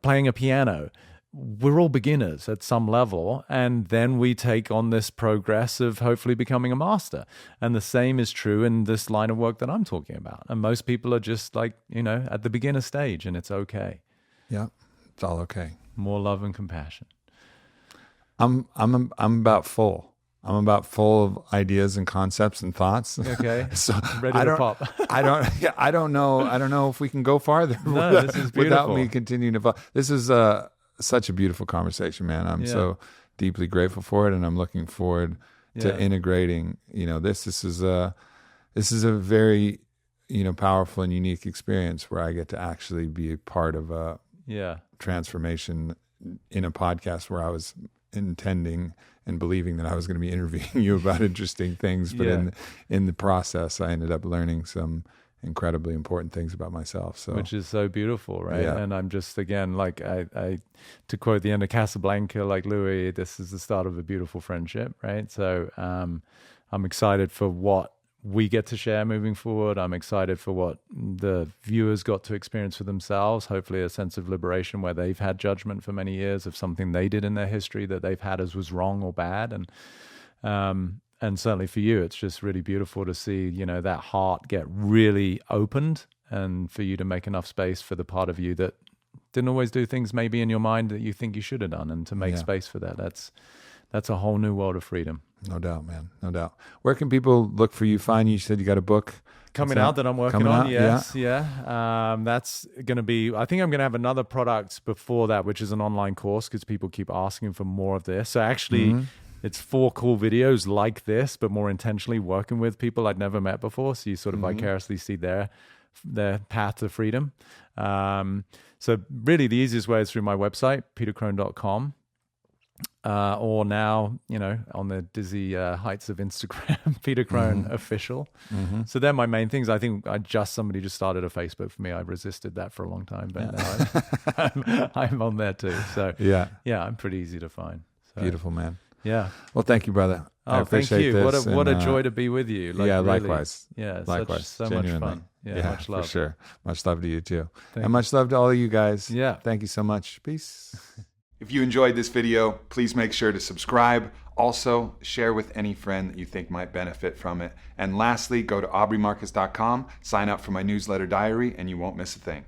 playing a piano. We're all beginners at some level, and then we take on this progress of hopefully becoming a master. And the same is true in this line of work that I'm talking about. And most people are just like, at the beginner stage, and it's okay. Yeah. It's all okay. More love and compassion. I'm about full. I'm about full of ideas and concepts and thoughts. Okay. So ready to pop. I don't know if we can go farther this is without me continuing to. This is such a beautiful conversation, man. I'm so deeply grateful for it, and I'm looking forward to integrating. This is a very powerful and unique experience where I get to actually be a part of a transformation in a podcast where I was intending and believing that I was going to be interviewing you about interesting things, but in the process I ended up learning some incredibly important things about myself. So, which is so beautiful, right? Yeah. And I'm just, again, like I to quote the end of Casablanca, like Louis, this is the start of a beautiful friendship, right? So I'm excited for what we get to share moving forward. I'm excited for what the viewers got to experience for themselves, hopefully a sense of liberation where they've had judgment for many years of something they did in their history that they've had as was wrong or bad. And certainly for you, it's just really beautiful to see, that heart get really opened, and for you to make enough space for the part of you that didn't always do things maybe in your mind that you think you should have done, and to make space for that. That's a whole new world of freedom. No doubt, man. No doubt. Where can people look for you, find you? You said you got a book coming out that I'm working on. Yes. That's going to be, I think I'm going to have another product before that, which is an online course, because people keep asking for more of this. So actually, it's 4 cool videos like this, but more intentionally working with people I'd never met before. So you sort of vicariously see their path to freedom. So really the easiest way is through my website, petercrone.com. Or now, on the dizzy heights of Instagram, Peter Crone Official. So they're my main things. I think somebody just started a Facebook for me. I resisted that for a long time, but now I'm on there too. So I'm pretty easy to find. So, beautiful, man. Yeah. Well, thank you, brother. I appreciate thank you. This. What a joy to be with you. Like, really, likewise. Yeah, likewise. So genuinely. much fun. Yeah, much love. For sure. Much love to you too. And much love to all of you guys. Yeah. Thank you so much. Peace. If you enjoyed this video, please make sure to subscribe. Also, share with any friend that you think might benefit from it. And lastly, go to aubreymarcus.com, sign up for my newsletter diary, and you won't miss a thing.